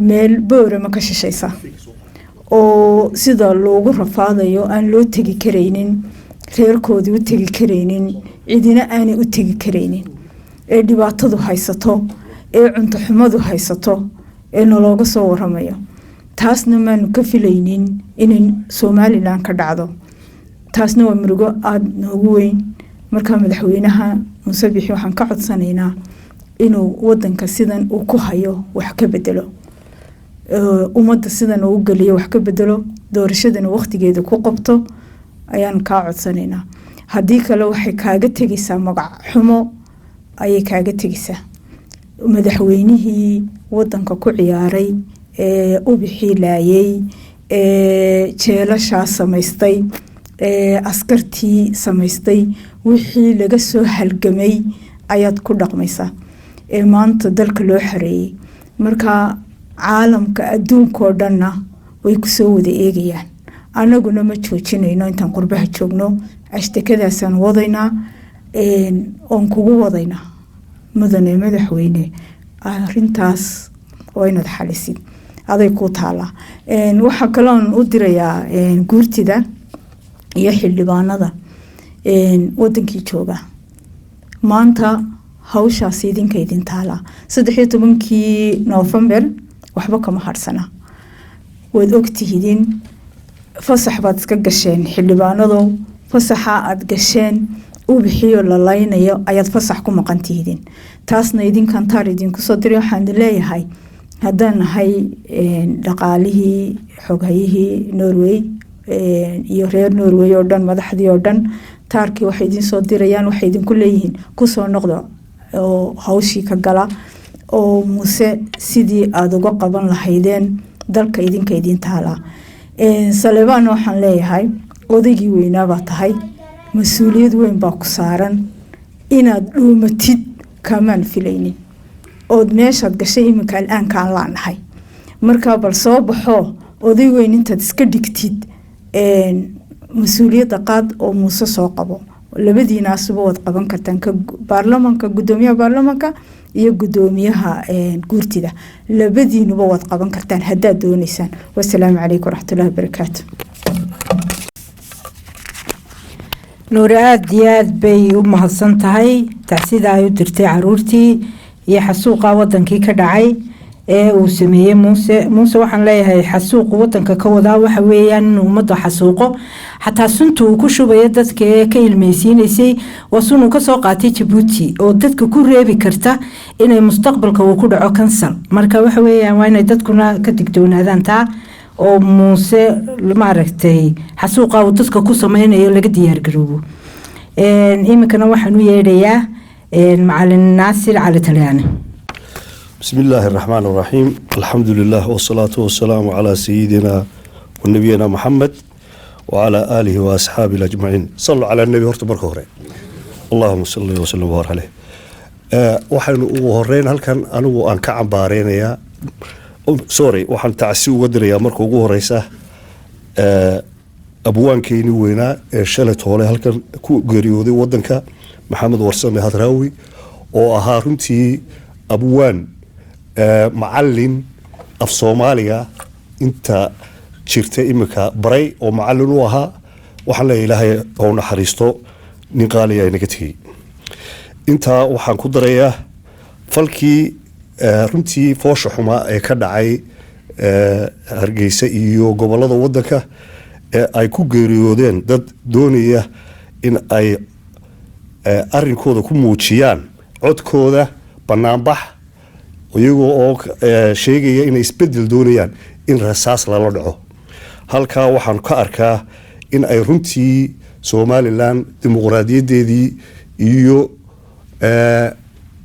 meel Boorama ka shishaysa oo sida loogu rafaadayo aan loo tegi karaynin, reerkoodii u tegi karaynin, cidina aanay u tegi karaynin, ee dhibaatadu haysato, ee cunto xumadu haysato, ee nalooga soo waramayo. taasna maanu ka filaynin inay Somaliland ka dhacdo. taasna waa murugo aad noogu weyn. marka madaxweynaha Muuse Biixi waxaan ka codsanaynaa inuu wadanka sidan uu ku hayo wax ka bedelo, ummadda sidan uu galiyo wax ka bedelo, doorashadana waqtigeeda ku qabto ayaan ka codsanaynaa. haddii kale waxay kaaga tegaysaa magac xumo ayay kaaga tegaysaa. madaxweynihii wadanka ku ciyaaray ee u bixilayay ee jeelasha samaystay ee askartii samaystay wixii laga soo halgamay ayaad ku dhaqmaysaa ee maanta dalka loo xareeyay. marka caalamka adduunka oo dhanna way ku soo wada eegayaan. anaguna ma joojinayno intaan qurbaha joogno, ashtakadaasaan wadaynaa oon kugu wadaynaa. mudane madaxweyne, arrintaas waa inaad xalisid, aday ku taala. waxaa kaloon u dirayaa guurtida iyo xildhibaanada wadankii jooga. maanta hawshaas idinka idin taala. 13 November waxba kama harsana. waad ogtihiin fasax baad iska gasheen xildhibaanado, fasaxa aad gasheen u bixiyo la laynayo ayaad fasax ku maqan tihiin. taasna idinkan taar idinku soo diray. waxaan leeyahay haddaan nahay dhaqaalihii xoghayihii Norway iyo reer Norway oo dhan, madaxdii oo dhan, taarkii waxay idin soo dirayaan, waxay idinku leeyihiin ku soo noqdo oo hawshii ka gala oo Muuse sidii aad uga qaban lahaydeen dalka idinka idin taala. Saleebaan waxaan leeyahay odaygii weynaa baa tahay, mas-uuliyad weyn baa ku saaran inaad dhuumatid kamaan filaynin ood meeshaad gashay iminka al'aankaan laanahay. markaa bal soo baxo oday weyn intaad iska dhigtid mas-uuliyadda qaad oo Muuse soo qabo. labadiinaasuba waad qaban kartaan, ka baarlamaanka, gudoomiyaha baarlamaanka iyo gudoomiyaha guurtida, labadiinuba waad qaban kartaan haddaad doonaysaan. wassalaamu calaykum waraxmatullaahi wabarakaatu. nuuri aad iyo aad bay u mahadsan tahay tacsida ay u dirtay caruurtii iyo xasuuqa wadankii ka dhacay ee uu sameeyey muuse waxaan leeyahay xasuuq wadanka ka wadaa waxa weeyaan inuu ummadda xasuuqo. xataa sunta uu ku shubayo dadka ee ka ilmeysiinaysay waa sun uu ka soo qaatay Jabuuti oo dadka ku reebi karta inay mustaqbalka uu ku dhaco kansal. marka waxa weeyaan waa inay dadkuna ka digtoonaadaan taa oo muuse maaragtay xasuuqa uu dadka ku sameynayo laga diyaar garoobo. iminkana waxaan u yeedhayaa macalin Naasir Cali Talyaani. بسم الله الرحمن الرحيم. الحمد لله والصلاة والسلام على سيدنا ونبينا محمد وعلى آله وأصحابه أجمعين. صلوا على النبي هرت بركة. اللهم صل وسلم وبارك عليه. وحن وهرين هل كان أنا وأن كعب بارين يا سوري وحن تعسي ودر يا مركو وهريسة أبوان كيني وينا شلت هولي هل كان جريودي ودنك محمد ورسام هدراوي وهارنتي أبوان معلم af Soomaaliya inta jirta imika baray oo macallin u ahaa. waxaan leeyahay Ilaahay oo naxariisto nin qaali ah inaga tagay. inta waxaan ku darayaa falkii runtii foosha xumaa ee ka dhacay Hargeysa iyo gobolada wadanka ee ay ku geeriyoodeen dad doonaya in ay arrinkooda ku muujiyaan codkooda banaanbax iyagoo oo sheegaya inay isbedel doonayaan in rasaas lala dhaco. halkaa waxaan ka arkaa in ay runtii Somaliland dimuqraadiyadeedii iyo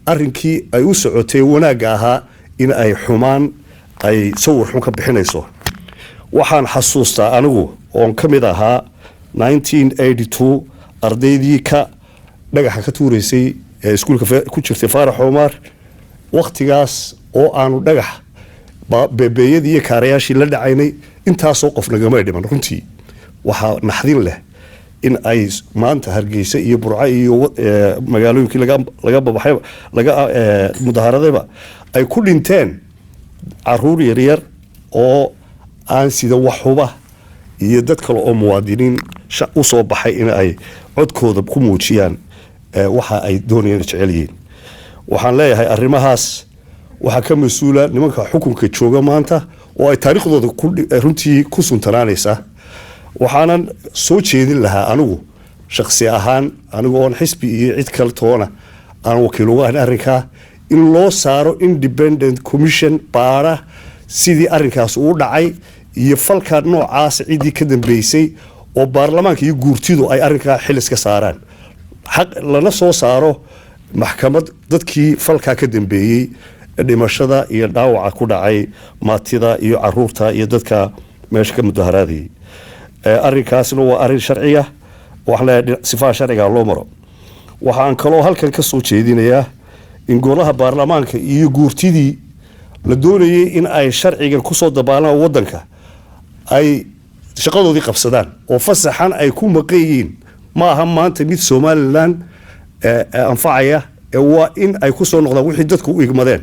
arrinkii ay u socotay wanaagga ahaa in ay xumaan ay sawir xun ka bixinayso. waxaan xasuustaa anigu oon ka mid ahaa 1982 ardaydii ka dhagaxa ka tuuraysay ee iskuulka ku jirtay Faarax Omar. waqtigaas oo aanu dhagax beebeeyadii iyo kaarayaashii la dhacaynay intaasoo qof nagama dhiman. runtii waxaa naxdin leh in ay maanta Hargeysa iyo Burco iyo magaalooyinkii laga babaxay laga mudahaaradayba ay ku dhinteen caruur yaryar oo aan sida wax huba iyo dad kale oo muwaadiniin u soo baxay in ay codkooda ku muujiyaan waxa ay doonayaan jecel yihiin waxaan leeyahay arrimahaas waxaa ka mas-uula nimanka xukunka jooga maanta oo ay taariikhdooda runtii ku suntanaanaysa waxaanan soo jeedin lahaa anigu shakhsi ahaan anigu oon xisbi iyo cid kale toona aan wakiil uga ahayn arrinkaa in loo saaro independent commission baara sidii arrinkaas uu dhacay iyo falka noocaas ciddii ka dambeysay oo baarlamaanka iyo guurtidu ay arrinkaa xiliska saaraan xaq lana soo saaro maxkamad dadkii falkaa ka dambeeyey dhimashada iyo dhaawaca ku dhacay maatida iyo caruurta iyo dadka meesha ka mudaharaadayay arrinkaasna waa arrin sharciya waxaan leeyahay sifaha sharciga loo maro waxaan kaloo halkan ka soo jeedinayaa in golaha baarlamaanka iyo guurtidii la doonayay in ay sharcigan kusoo dabaalaan wadanka ay shaqadoodii qabsadaan oo fasaxan ay ku maqan yihiin ma aha maanta mid somalilan anfacaya waa in ay kusoo noqdaan wixii dadku u igmadeen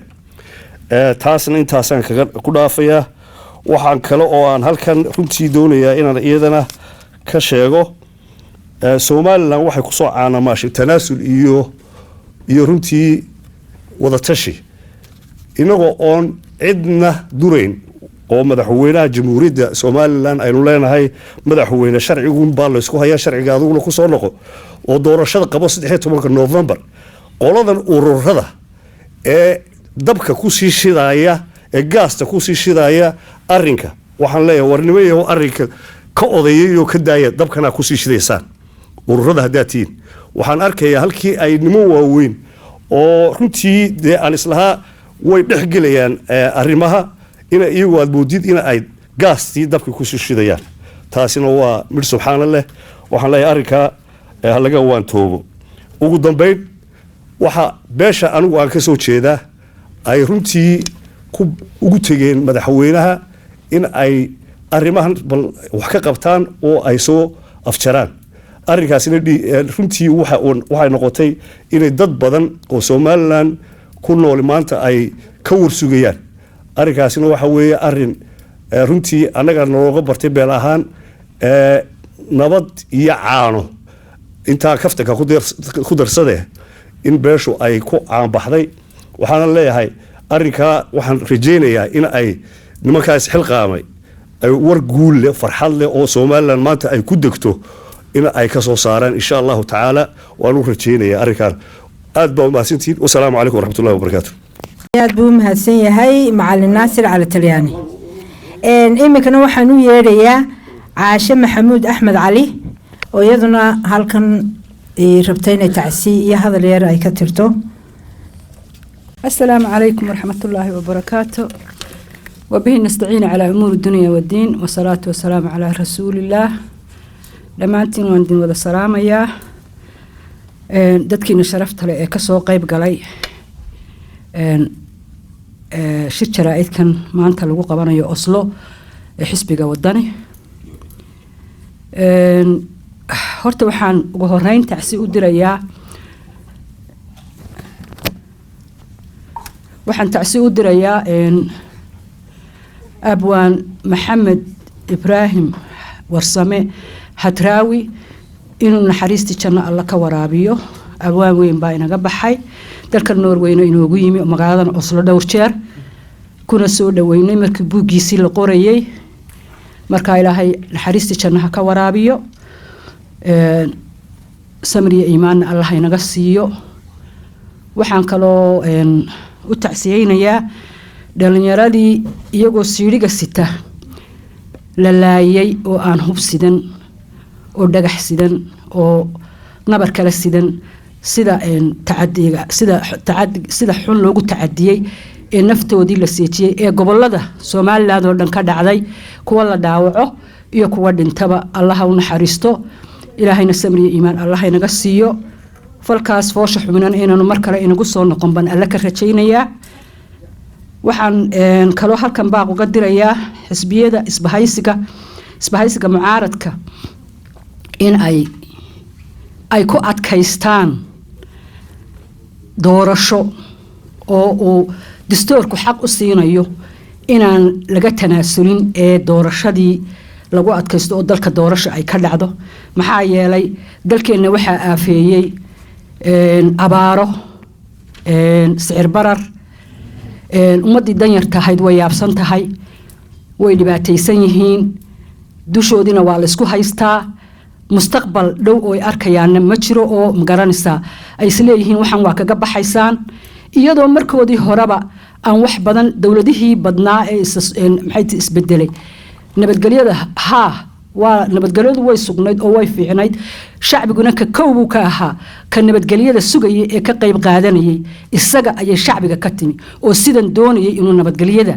taasna intaasaan ku dhaafayaa waxaan kale oo aan halkan runtii doonayaa inaan iyadana ka sheego somalilan waxay kusoo caanamaashay tanaasul iyo runtii wadatashi inagoo oon cidna durayn oo madaxweynaha jamhuuriyadda somalilan aynu leenahay madaxweyne sharcigun baa laysku hayaa sharciga adiguna kusoo noqo oo doorashada qabo 13 November qoladan ururada ee dabka kusii shidaya ee gaasta kusii shidaya arrinka waxaan leeyahay warnimayo arrinka ka odayayo ka daaya dabkana kusii shidaysaan ururada hadaatiin waxaan arkayaa halkii ay nimo waaweyn oo runtii de aan islaha way dhexgelayaan arrimaha ina iyagu aad moodid in ay gaastii dabka kusii shidayaan taasina waa mid subxaanallah waxaan leeyahay arrinka laga waan toobo ugu dambeyn waxa beesha anigu aan ka soo jeedaa ay runtii ugu tegeen madaxweynaha in ay arrimahan bal wax ka qabtaan oo ay soo afjaraan arrinkaasina runtii waxay noqotay inay dad badan oo Somaliland ku nool maanta ay ka warsugayaan arrinkaasina waxa weeye arrin runtii anaga nooga bartay beel ahaan nabad iyo caano inta kaftanka ku darsadee in beeshu ay ku aanbaxday waxaan leeyahay arrinka waxaan rajeynayaa in ay nimankaas xilqaamay ay war guul leh farxad leh oo Somaliland maanta ay ku degto in ay ka soo saaraan insha Allah taala waanu rajeynayaa arrinkan aad baa mahadsantiin wassalaamu calaykum waraxmatullaahi wabarakaatuh aad buu mahadsan yahay macallin Naasir Cali Talyaani imikana waxaan u yeerayaa Caashe Maxamuud Axmed Cali oo iyaduna halkan rabtay inay tacsi iyo hadal yar ay ka tirto السلام عليكم ورحمة الله وبركاته وبه نستعين على أمور الدنيا والدين والصلاة والسلام على رسول الله دمانتين واندين وذا السلام يا dadkiina sharafta leh ee ka soo qayb galay shir jaraa'idkan maanta lagu qabanayo Oslo ee xisbiga wadani horta waxaan ugu horeyn tacsi u dirayaa abwaan maxamed ibraahim warsame hadraawi inuu naxariistii janno alla ka waraabiyo abwaan weyn baa inaga baxay dalka Norwayna inoogu yimi magaaladan Oslo dhowr jeer kuna soo dhaweynay markii buugiisii la qorayay marka ilaahay naxariistii jannaha ka waraabiyo samriya iimaan Allah inaga siiyo waxaan kaloo u tacsiyeynayaa dhalinyaradii iyagoo siiriga sita la laayay oo aan hub sidan oo dhagax sidan oo nabar kala sidan sida xun loogu tacadiyay ee naftoodii la seejiyay ee gobolada Soomaaliland oo dhan ka dhacday kuwa la dhaawaco iyo kuwa dhintaba Allah u naxariisto ilaahayna samriyo iimaan Allah inaga siiyo falkaas foosha xuminan inaanu mar kale inagu soo noqon ban alla ka rajaynayaa waxaan kaloo halkan baaq uga dirayaa xisbiyada isbahaysiga mucaaradka in ay ku adkaystaan doorasho oo uu dastuurku xaq u siinayo inaan laga tanaasulin ee doorashadii lagu adkaysto oo dalka doorasho ay ka dhacdo maxaa yeelay dalkeenna waxaa aafeeyey abaaro sicir barar ummaddii danyarta ahayd way yaabsan tahay way dhibaataysan yihiin dushoodiina waa laysku haystaa mustaqbal dhow oo ay arkayaanna ma jiro oo magaranaysaa ay isleeyihiin waxaan waa kaga baxaysaan iyadoo markoodii horeba aan wax badan dowladihii badnaa ee maxay isbedelay nabadgelyada waa nabadgelyadu way sugnayd oo way fiicnayd shacbiguna ka kowbuu ka ahaa ka nabadgelyada sugayay ee ka qayb qaadanayay isaga ayay shacbiga ka timi oo sidan doonayay inuu nabadgelyada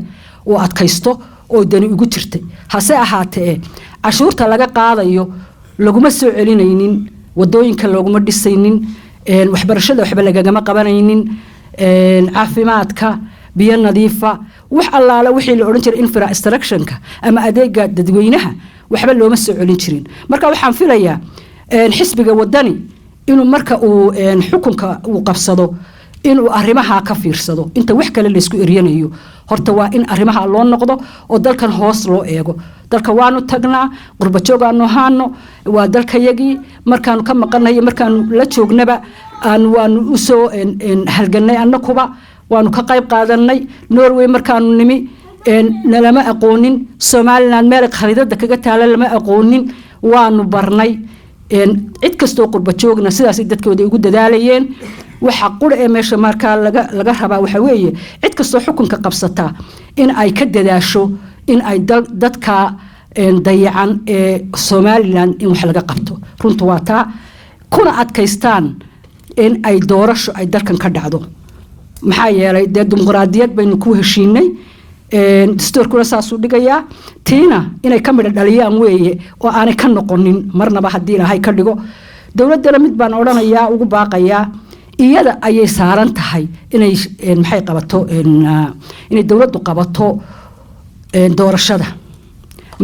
uu adkaysto oo dani ugu jirtay hase ahaatee cashuurta laga qaadayo laguma soo celinaynin wadooyinka looguma dhisaynin waxbarashada waxba lagagama qabanaynin caafimaadka biyo nadiifa wax allaale wixii la odhan jiray infrastructionka ama adeega dadweynaha waxba looma soo celin jirin marka waxaan filayaa xisbiga wadani inuu marka uu xukunka uu qabsado inuu arrimaha ka fiirsado inta wax kale la isku eryanayo horta waa in arrimaha loo noqdo oo dalkan hoos loo eego dalka waanu tagnaa qurba joogaanu haano waa dalkayagii markaanu ka maqanayo markaanu la joognaba waanu u soo halganay annakuba waanu ka qayb qaadanay Norway markaanu nimi nalama aqoonin Somaliland meel khariidada kaga taala lama aqoonin waanu barnay cid kastoo qurba joogna sidaas dadkooda ugu dadaalayeen waxa qura ee meesha marka laga rabaa waxa weeye cid kastoo xukunka qabsata in ay ka dadaasho in ay dadka dayacan ee Somaliland in wax laga qabto runtu waa taa kuna adkaystaan in ay doorasho ay dalkan ka dhacdo maxaa yeelay dimuqraadiyad baynu ku heshiinay dastuurkuna saasuu dhigayaa tiina inay ka midho dhaliyaan weeye oo aanay ka noqonin marnaba haddii ilaahay ka dhigo dowladdana mid baan odhanayaa ugu baaqayaa iyada ayay saaran tahay inay maxay qabato inay dowladdu qabato doorashada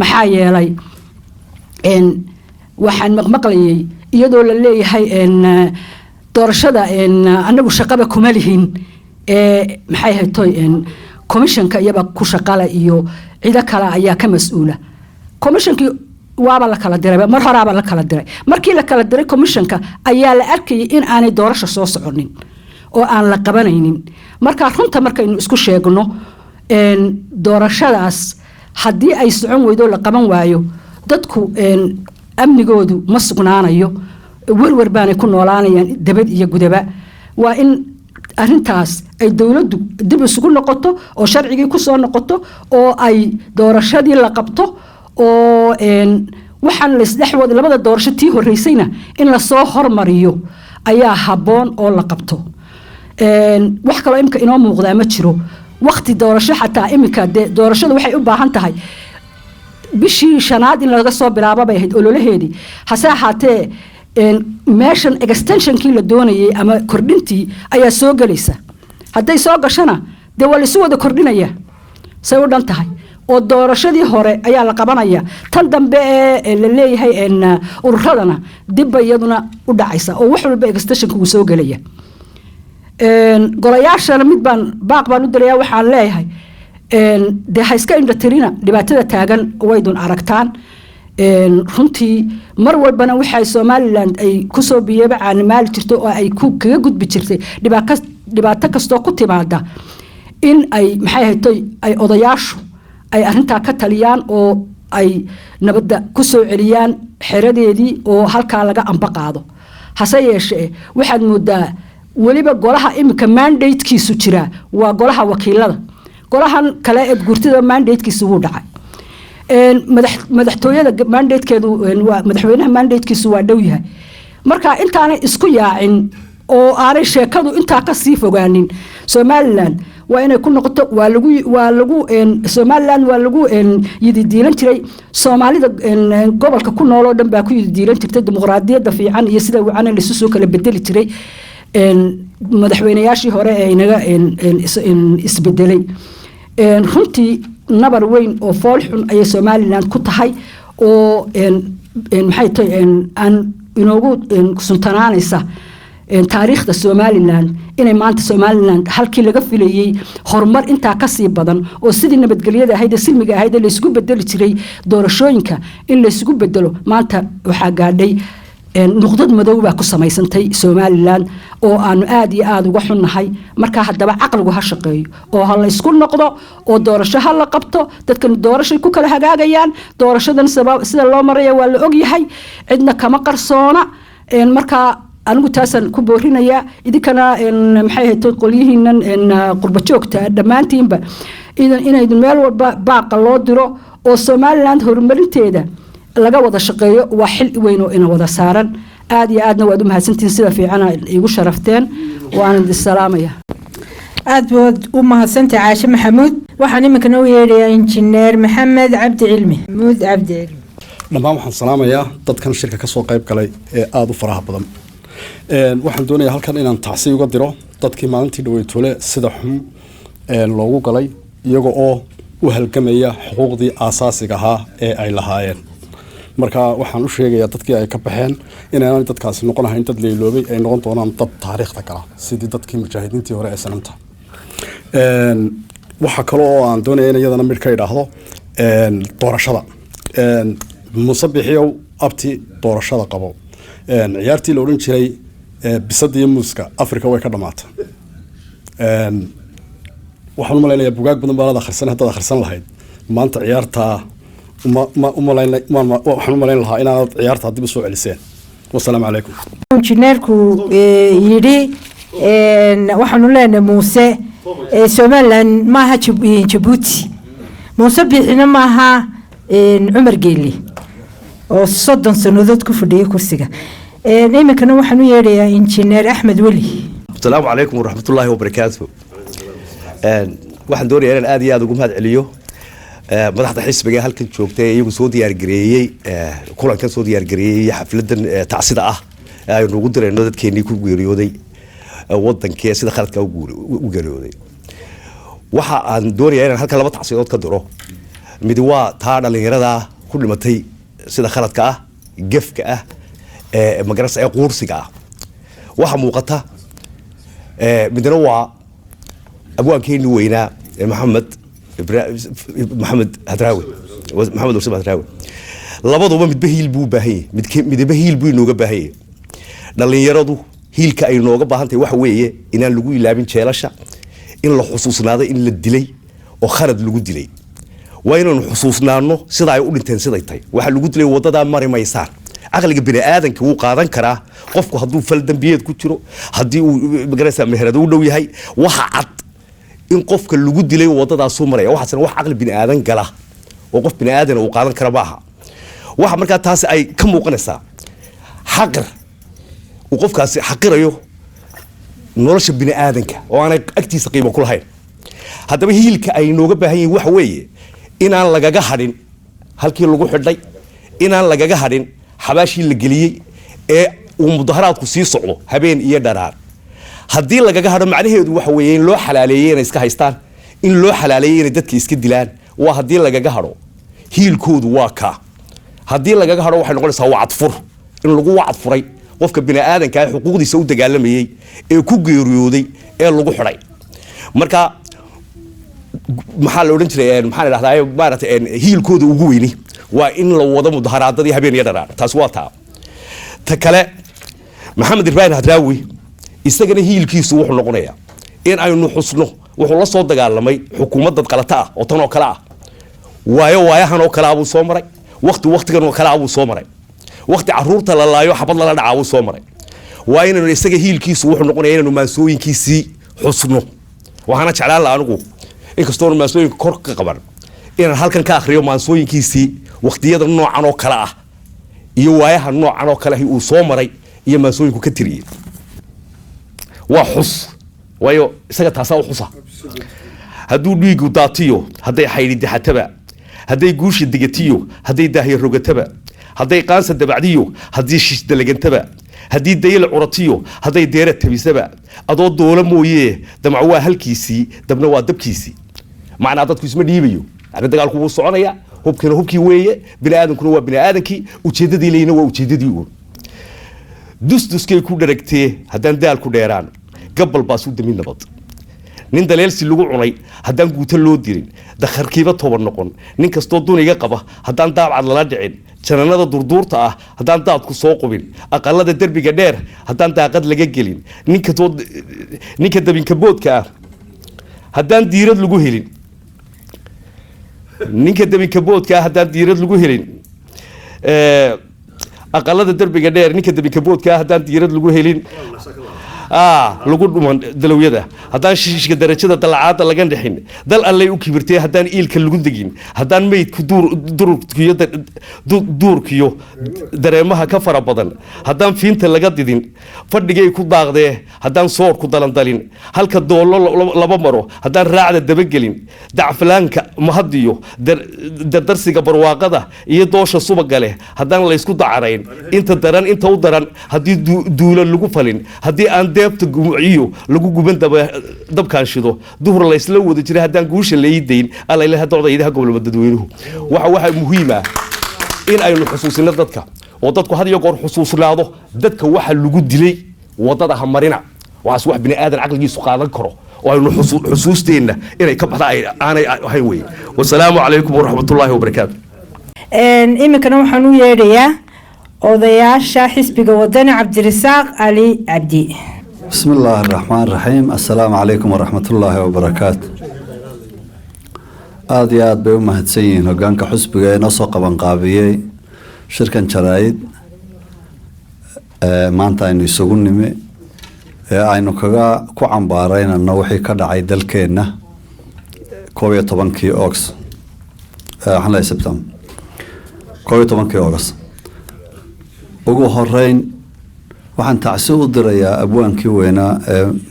maxaa yeelay waxaan maqmaqlayay iyadoo la leeyahay doorashada anagu shaqaba kuma lihin maxay haytoy commissionka iyaba ku shaqala iyo cid kale ayaa ka mas'uula commissionkii waaba la kala diray mar horaaba la kala diray markii la kala diray commissionka ayaa la arkay in aanay doorasho soo soconin oo aan la qabanaynin marka runta markaynu isku sheegno doorashadaas haddii ay socon weydo la qaban waayo dadku amnigoodu ma sugnaanayo warwar baanay ku noolaanayaan dabad iyo gudaba waa in arintaas ay dowladdu dib isugu noqoto oo sharcigii ku soo noqoto oo ay doorashadii la qabto oo waxaan la isdhexwada labada doorasho tii horeysayna in la soo hormariyo ayaa habboon oo la qabto wax kaloo imika inoo muuqdaa ma jiro waqti doorasho xataa imika doorashadu waxay u baahan tahay bishii shanaad in laga soo bilaabo bay ahayd ololaheedii hase ahaatee meeshan extensionkii la doonayay ama kordhintii ayaa soo gelaysa hadday soo gashana dee waa laisu wada kordhinaya say u dhan tahay oo doorashadii hore ayaa la qabanaya tan dambe ee la leeyahay ururadana dibba iyaduna u dhacaysa oo wax walba extensionka uu soo gelaya golayaashana mid baan baaq baan u dalayaa waxaan leeyahay dee ha iska indhatirina dhibaatada taagan waydun aragtaan runtii mar walbana waxay Somaliland ay ku soo biyeeba caanimaal jirto oo ay kaga gudbi jirtay dhibaato kastoo ku timaada in ay maxay haytay ay odayaashu ay arintaa ka taliyaan oo ay nabadda ku soo celiyaan xeradeedii oo halkaa laga amba qaado hase yeeshee waxaad moodaa weliba golaha imika mandatekiisu jira waa golaha wakiilada golahan kale ee gurtida mandatekiisu wuu dhacay madaxtooyada mandatekeedu waa madaxweynaha mandatekiisu waa dhow yahay marka intaanay isku yaacin oo aanay sheekadu intaa ka sii fogaanin Somaliland waa inay ku noqoto waa lagu Somaliland waa lagu yidi diilan jiray Soomaalida gobolka ku nool oo dhan baa ku yidi diilan jirtay dimuqraadiyadda fiican iyo sida wacan la soo kala bedeli jiray madaxweynayaashii hore ee inaga isbedelay runtii nabar weyn oo fool xun ay Somaliland ku tahay oo maxay tahay aan inoogu suntanaanaysa taariikhda Somaliland inay maanta Somaliland halkii laga filayay horumar intaa ka sii badan oo sidii nabadgelyada ahayd silmiga ahayd la isku bedeli jiray doorashooyinka in la isku bedelo maanta waxa gaadhay nuqdad madow baa ku samaysantay Somaliland oo aanu aad iyo aad uga xunnahay marka haddaba aqligu ha shaqeeyo oo ha la isku noqdo oo doorasho ha la qabto dadkan doorasho ku kala hagaagayaan doorashadan sida loo marayo waa la og yahay cidna kama qarsoona marka anigu taasan ku boorinaya idinkana maxay ahayd qolyihiinan qurba joogta dhamaantiinba inay meel walba baaqa loo diro oo Somaliland horumarinteeda laga wada shaqeeyo waa xil weyn oo ina wada saaran aad iyo aadna waad u mahadsantiin sida fiican igu sharafteen waan idin salaamaya aad baad u mahadsantahay Caashe Maxamuud waxaan iminkana u yeedhayaa injineer Maxamed Cabdi Cilmi dhammaan waxaan salaamayaa dadkan shirka ka soo qayb galay ee aad u faraha badan waxaan doonayaa halkan inaan tacsi uga diro dadkii maalintii dhaweytoole sida xun loogu galay iyaga oo u halgamaya xuquuqdii aasaasiga ahaa ee ay lahaayeen marka waxaan u sheegayaa dadkii ay ka baxeen inaanay dadkaasi noqon ahayn dad leeloobay ay noqon doonaan dad taariikhda gala sidii dadkii mujaahidiintii hore ee sanamta waxa kale oo aan doonaya in iyadana mid ka idhaahdo doorashada musabixiyow abti doorashada qabo ciyaartii la odhan jiray bisada iyo muuska afrika way ka dhamaatay waxaan u malaynayaa bugaag badan baan akhrisan haddaad akhrisan lahayd maanta ciyaartaa waxaan u malayn lahaa inaad ciyaartaa dib u soo celiseen wasalaamu calaykum injineerku yidhi waxaanu leenahay muuse Somaliland maaha Jabuuti muuse bixina maaha Cumar Geeli oo 30 sanadood ku fadhiyay kursiga iminkana waxaan u yeedhayaa injineer Axmed Weli asalaamu calaykum waraxmatullaahi wabarakaatuh waxaan doonayaa inaan aad iyo aad ugu mahad celiyo madaxda xisbiga halkan joogtay iyagu soo diyaar gareeyay kulankan soo diyaar gareeyay xafladan tacsida ah ay nagu direyno dadkeenii ku geeriyooday wadankee sida khaladka u geeriyooday waxa aan doonayaa inaan halkan laba tacsidood ka diro mid waa taa dhalinyarada ku dhimatay sida khaladka ah gefka ah magarasa ee quursiga ah waxa muuqata midna waa abwaankeeni weynaa maxamed hadraawi maxamed warsan hadraawi labaduba midba hiil buu baahan yahay midba hiil buu inooga baahan yahay dhalinyaradu hiilka ay nooga baahan tahay waxa weeye inaan lagu ilaabin jeelasha in la xusuusnaado in la dilay oo khalad lagu dilay waa inaanu xusuusnaano sida ay u dhinteen siday tahay waxa lagu dilay wadada mari maysaan aqliga bini aadanka wuu qaadan karaa qofku hadduu fal dambiyeed ku jiro haddii uu magaraysa meherada u dhow yahay waxa cad in qofka lagu dilay wadadaas soo maraya waxaasna wax aqli bini aadan gala oo qof bini aadan uu qaadan kara maaha waxa markaa taas ay ka muuqanaysaa xaqir uu qofkaasi xaqirayo nolosha bini aadanka oo aanay agtiisa qiimo ku lahayn haddaba hiilka ay nooga baahan yihiin waxa weeye inaan lagaga hadhin halkii lagu xidhay inaan lagaga hadhin xabaashii la geliyey ee uu mudaharaadku sii socdo habeen iyo dharaar haddii lagaga hadho macnaheedu waxa weeye in loo xalaaleeyey inay iska haystaan in loo xalaaleeyey inay dadka iska dilaan waa haddii lagaga hadho hiilkoodu waa kaa haddii lagaga hadho waxay noqonaysaa wacadfur in lagu wacadfuray qofka bini aadanka ah xuquuqdiisa u dagaalamayey ee ku geeriyooday ee lagu xidhay marka maxaa la odhan jiray maxaan idhahdaa maaragtay hiilkooda ugu weyni waa in la wado mudaharaadadii habeen iyo dharaar taas waa taa ta kale maxamed ibraahim hadraawi isagana hiilkiisu wuxuu noqonayaa in aynu xusno wuxuu la soo dagaalamay xukuumadad qalata ah oo tan oo kale ah waayahan oo kale abuu soo maray waqtigan oo kale abuu soo maray waqti caruurta la laayo xabad lala dhaca abuu soo maray waa inaynu isaga hiilkiisu wuxuu noqonayaa inaynu maansooyinkiisii xusno waxaana jeclaan lahaa anigu inkastoo maansooyinka kor ka qaban inaan halkan ka akhriyo maansooyinkiisii waqtiyada noocan oo kale ah iyo waayaha noocan oo kale uu soo maray iyo maansooyinku ka tiriyey waa xus waayo isaga taasaa u xusa hadduu dhiigu daatiyo hadday xaydhi daxataba hadday guusha digatiyo hadday daahya rogataba hadday qaansa dabacdiyo haddii shish dalagantaba haddii dayla curatiyo hadday deera tabisaba adoo doola mooyee damac waa halkiisii dabna waa dabkiisii macnaa dadku isma dhiibayo yani dagaalku wuu soconaya hubkina hubkii weeye bini aadankuna waa bini aadankii ujeedadii leyna waa ujeedadii uun dusduskay ku dharagtee haddaan daal ku dheeraan gabbal baas u damin nabad nin daleelsi lagu cunay haddaan guuto loo dirin dakharkiiba toban noqon nin kastoo duniga qaba haddaan daabcad lala dhicin jananada durduurta ah haddaan daadku soo qubin aqalada derbiga dheer haddaan daaqad laga gelin ninka dabinka boodka ah haddaan diirad lagu helin ninka dabinka boodka ah haddaan diirad lagu helin aqalada derbiga dheer ninka dabinka boodka ah haddaan diirad lagu helin lagu dhuman dalowyada haddaan shiishka darajada dalacaada laga dhixin dal allay u kibirtay haddaan iilka lagu degin haddaan meydku duurkiyo dareemaha ka fara badan haddaan fiinta laga didin fadhigay ku daaqdee haddaan soorku dalandalin halka doollo laba maro haddaan raacda dabagelin dacfalaanka mahadiyo dardarsiga barwaaqada iyo doosha subaga leh haddaan laysku dacarayn inta u daran haddii duulo lagu falin haddii aan deebta gumuciyo lagu guban dabkaan shido duhur laysla wada jira haddaan guusha laydayn alla hadodaydaha gobolba dadweynuhu waxa muhiim ah in aynu xusuusino dadka oo dadku had iyo goor xusuusnaado dadka waxa lagu dilay wadada hamarina waas wax bini aadan aqligiisu qaadan karo oo aynu xusuusteena inay ka baxda aanay ahayn way wassalaamu calaykum waraxmatullaahi wabarakaatu iminkana waxaan u yeedhayaa odayaasha xisbiga wadani cabdirasaaq cali cabdi بسم الله الرحمن الرحيم السلام عليكم ورحمة الله وبركاته آدي آد بيوم مهدسين هقانك حسبك نصق بنقابيي شركة شرايد مانتا إنو يسوقون نمي aynu kaga ku cambaaraynana wixii ka dhacay dalkeenna 11 August xalay September 11 August ugu horeyn waxaan tacsi u dirayaa abwaankii weynaa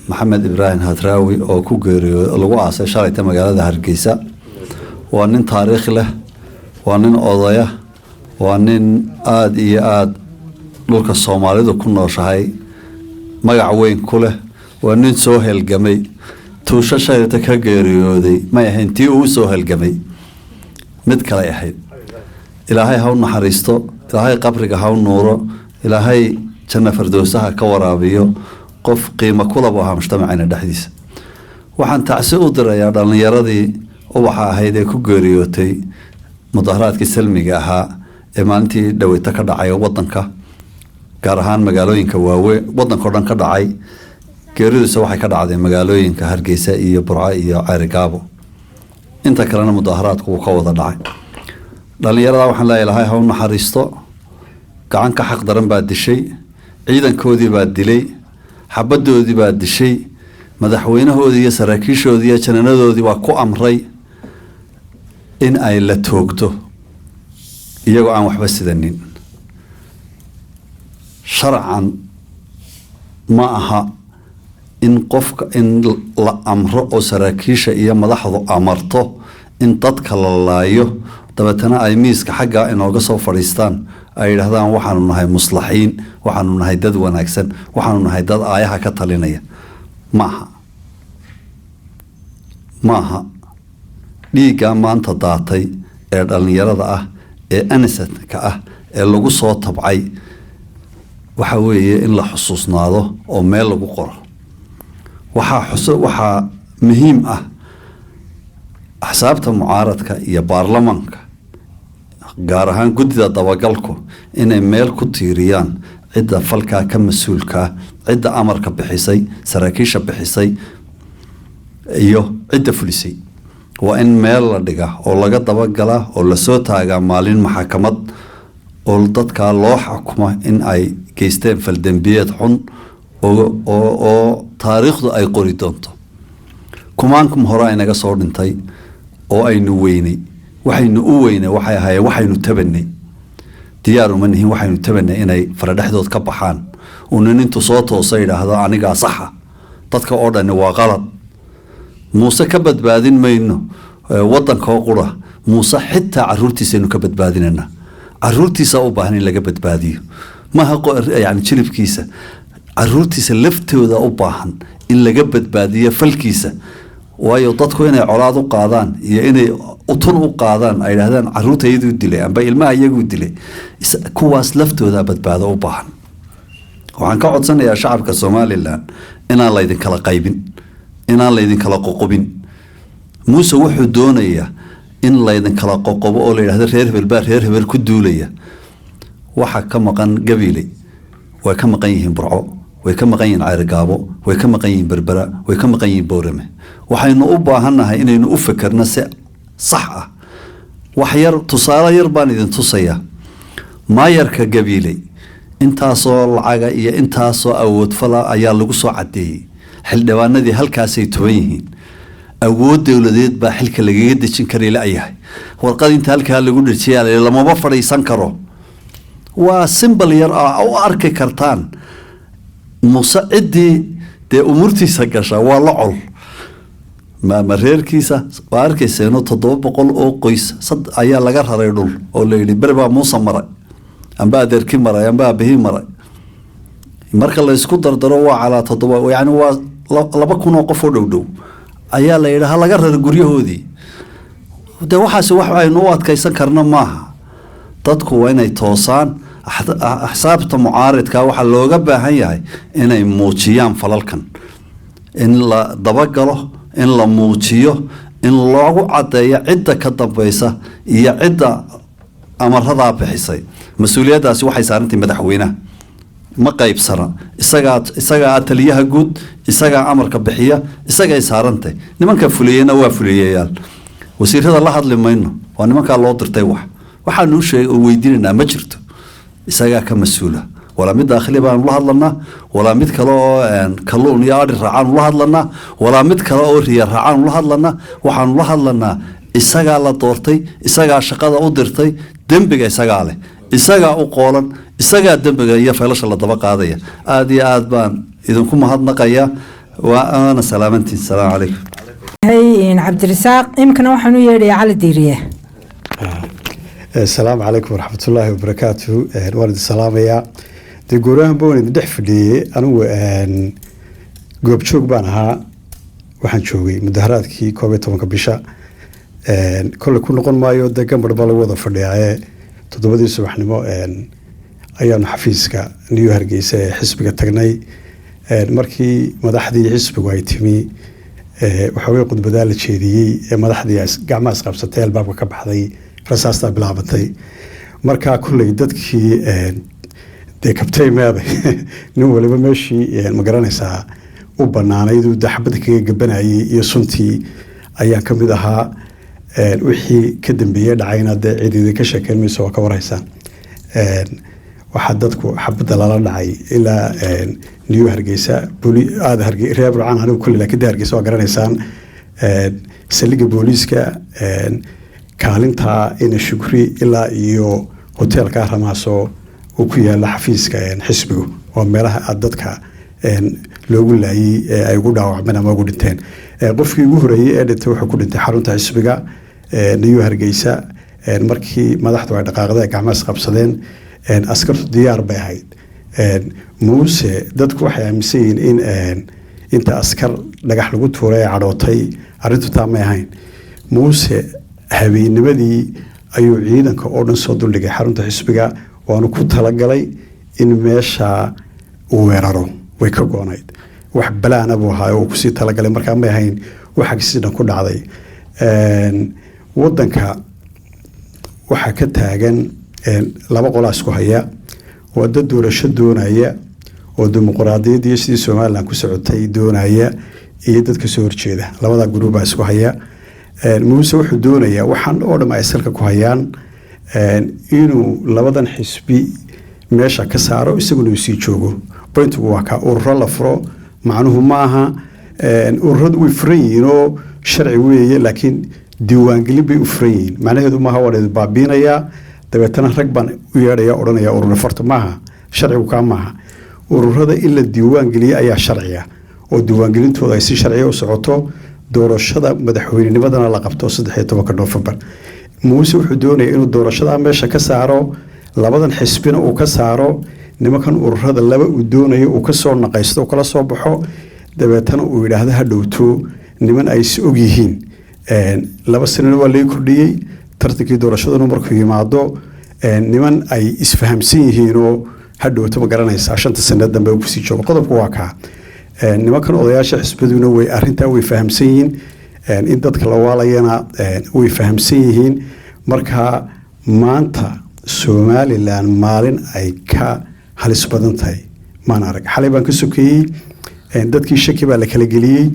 Maxamed Ibrahim Hadraawi oo ku geeriyooday lagu aasay shalayta magaalada Hargeysa waa nin taariikh leh waa nin odaya waa nin aad iyo aad dhulka Soomaalidu ku nooshahay magac weyn ku leh waa nin soo halgamay tuusha shalayta ka geeriyooday ma ahayn tii uu soo halgamay mid kale ahayd ilaahay ha u naxariisto ilaahay qabriga ha u nuuro ilaahay janna firdowsaha ka waraabiyo qof qiimo kula buu ahaa mujtamacina dhexdiisa waxaan tacsi u dirayaa dhalinyaradii waxa ahayd ee ku geeriyootay mudaharaadkii salmiga ahaa ee maalintii dhaweyta ka dhacay wadanka gaar ahaan magaalooyinka waaweyn wadanka oo dhan ka dhacay geeridiisa waxay ka dhacday magaalooyinka Hargeysa iyo Burco iyo Ceerigaabo inta kalena mudaharaadku uu ka wada dhacay dhalinyarada waxaan la ilaahay ha u naxariisto gacan ka xaq daran baa dishay ciidankoodii baa dilay xabadoodii baa dishay madaxweynahoodii iyo saraakiishoodii iyo jananadoodii waa ku amray in ay la toogto iyagoo aan waxba sidanin sharcan ma aha in qofka in la amro oo saraakiisha iyo madaxdu amarto in dadka la laayo dabeetana ay miiska xagga inooga soo fadhiistaan ay yidhaahdaan waxaanu nahay muslaxiin waxaanu nahay dad wanaagsan waxaanu nahay dad aayaha ka talinaya maaha dhiigga maanta daatay ee dhalinyarada ah ee anisadka ah ee lagu soo tabcay waxa weeye in la xusuusnaado oo meel lagu qoro waxaa muhiim ah axsaabta mucaaradka iyo baarlamaanka gaar ahaan guddida dabagalku inay meel ku tiiriyaan cidda falkaa ka mas-uulka ah cidda amarka bixisay saraakiisha bixisay iyo cidda fulisay waa in meel la dhiga oo laga dabagalaa oo lasoo taagaa maalin maxkamad oo dadka loo xukuma in ay geysteen faldambiyeed xun oo taariikhdu ay qori doonto kumaankum hore inaga soo dhintay oo aynu weynay waxaynu u weynay waxay ahaayeen waxaynu tabanay diyaar uma nihin waxaynu tabanay inay faradhexdood ka baxaan uuna intuu soo toosa yidhaahdo anigaa saxa dadka oo dhani waa qalad muuse ka badbaadin mayno wadanka oo qura muuse xitaa caruurtiisaynu ka badbaadinana caruurtiisa u baahan in laga badbaadiyo maaha yani jilibkiisa caruurtiisa laftooda u baahan in laga badbaadiyo falkiisa waayo dadku inay colaad u qaadaan iyo inay utun u qaadaan ay yidhahdaan caruurta iyaduu dilay amba ilmaha iyaguu dilay kuwaas laftooda badbaado u baahan waxaan ka codsanayaa shacabka somalilan inaan laydin kala qaybin, inaan laydin kala qoqobin. muuse wuxuu doonayaa in laydin kala qoqobo oo la yidhahdo reer hebel baa reer hebel ku duulaya. waxa ka maqan gabiiley, way ka maqan yihiin burco, way ka maqan yihiin cayrigaabo, way ka maqan yihiin berbera, way ka maqan yihiin boorame. waxaynu u baahannahay inaynu u fekerno si sax ah. wax yar tusaale yar baan idin tusayaa. maayarka gabiiley intaasoo lacaga iyo intaasoo awood fala ayaa lagu soo cadeeyey. xildhibaanadii halkaasay tuban yihiin. awood dowladeed baa xilka lagaga dejin karay la-yahay. warqad inta halkaa lagu dhejiyay lamaba fadhiisan karo. waa simbal yar u arki kartaan muse ciddii dee umurtiisa gasha waa la col. ma reerkiisa waa arkayseeno 700 oo qoys ayaa laga raray dhul oo la yidhi beri baa muuse maray, amba adeerkii maray, amba aabihii maray. marka la isku dardaro waa calaa 7, yani waa 2,000 oo qof oo dhow ayaa la yidhi ha laga raray guryahoodii. dee waxaasi wax aynu u adkaysan karna maaha. dadku waa inay toosaan. axsaabta mucaaridka waxaa looga baahan yahay inay muujiyaan falalkan, in la dabagalo, in la muujiyo, in loogu cadeeyo cidda ka dambeysa iyo cidda amaradaa bixisay. mas-uuliyaddaasi waxay saarantay madaxweynaha, ma qaybsana. isagaa taliyaha guud, isagaa amarka bixiya, isagay saarantay. nimanka fuliyeyna waa fuliyayaal. wasiirada la hadli mayno, waa nimankaa loo dirtay. waxaanu weydiinaynaa ma jirto. isagaa ka mas-uula. walaa mid daakhili baanu la hadlanaa, walaa mid kale oo kalluun iyo adhi raacaanu la hadlanaa, walaa mid kale oo riya raacaanu la hadlanaa. waxaanu la hadlanaa isagaa la doortay, isagaa shaqada u dirtay, dembiga isagaa leh, isagaa u qoolan, isagaa dembiga iyo feelasha la daba qaadaya. aada iyo aad baan idinku mahadnaqayaa. waana salaamantiin. salaamu calaykum. cabdirasaaq, imkana waxaan u yeedhayaa cali diiriye. السلام عليكم ورحمة الله وبركاته. والد السلام يا دي قرآن بوني دح فدي أنا قوب شوك بانها وحن شوقي مدهرات كي كوبيتو مكبشة كل نقول ما يود جنب البلا وضع فدي تضبطي سبح نمو أيام حفيزك نيو هرجيس حسبك التجني مركي مدحدي حسب وايتمي وحوي قد بدال شيء دي مدحدي جمع سقف ستيل بابك كبحدي rasaastaa bilaabatay. markaa kulley dadkii dee kabtay meeday nin waliba meeshii ma garanaysaa u banaanayd uu daxbada kaga gabanayay iyo suntii ayaa ka mid ahaa. wixii ka dambeeyey dhacayna dee ciidida ka sheekeyn mayso waa ka waraysaan. waxaa dadku xabadda lala dhacay ilaa niyo hargeysa reer burcaan anigu kulley laakiin dee hargeysa waa garanaysaan. saldhigga booliiska kaalinta ina shukri ilaa iyo hoteelka Ramaaso uu ku yaala xafiiska xisbigu waa meelaha dadka loogu laayay ay ugu dhaawacmeen ama ugu dhinteen. qofkii ugu horeeyay ee dhintay wuxuu ku dhintay xarunta xisbiga New Hargeysa. markii madaxdu ay dhaqaaqday gacmaha qabsadeen askartu diyaar bay ahayd. muuse dadku waxay aaminsan yihiin in inta askar dhagax lagu tuuray cadhootay arrintu taa ma ahayn. muuse habeennimadii ayuu ciidanka oo dhan soo duldhigay xarunta xisbiga, waanu ku talagalay in meesha uu weeraro. way ka goonayd wax balaana buu ahaa oo kusii talagalay. markaa ma ahayn waxa sidhan ku dhacday. wadanka waxaa ka taagan laba qolaa isku haya. waa dad doorasho doonaya oo dimuqraadiyad iyo sidii Soomaaliland ku socotay doonaya, iyo dadka soo horjeeda. labada gruuba isku haya. muuse wuxuu doonayaa waxaan oo dhan ay salka ku hayaan inuu labadan xisbi meesha ka saaro, isaguna uu sii joogo. pointigu waa ka ururo la furo macnuhu maaha ururadu way furan yihiin oo sharci weeye, laakiin diiwaangelin bay u furan yihiin. macnaheedu maaha waa la baabiinayaa dabeetana rag baan u yeedhaya odhanaya ururo farta maaha. sharcigu kaa maaha. ururada in la diiwaangeliya ayaa sharciya oo diiwaangelintooda ay si sharciya u socoto. doorashada madaxweynenimadana la qabto 13 November. muuse wuxuu doonaya inuu doorashada meesha ka saaro, labadan xisbina uu ka saaro, nimankan ururada laba uu doonayo uu ka soo naqaysto oo kala soo baxo, dabeetana uu yiraahdo ha dhowto niman ay is og yihiin. 2 sano waa la kordhiyay tartankii doorashada markuu yimaado. niman ay isfahamsan yihiin oo hadhowto ma garanaysaa 5 sano dambe uu kusii joogo qodobku waa kaa nimankan odayaasha xisbaduna way arrintaa way fahamsan yihiin in dadka la waalayana way fahamsan yihiin marka maanta Somaliland maalin ay ka halis badan tahay maan arag xalay baan ka sokeeyay dadkii shaki baa la kala geliyay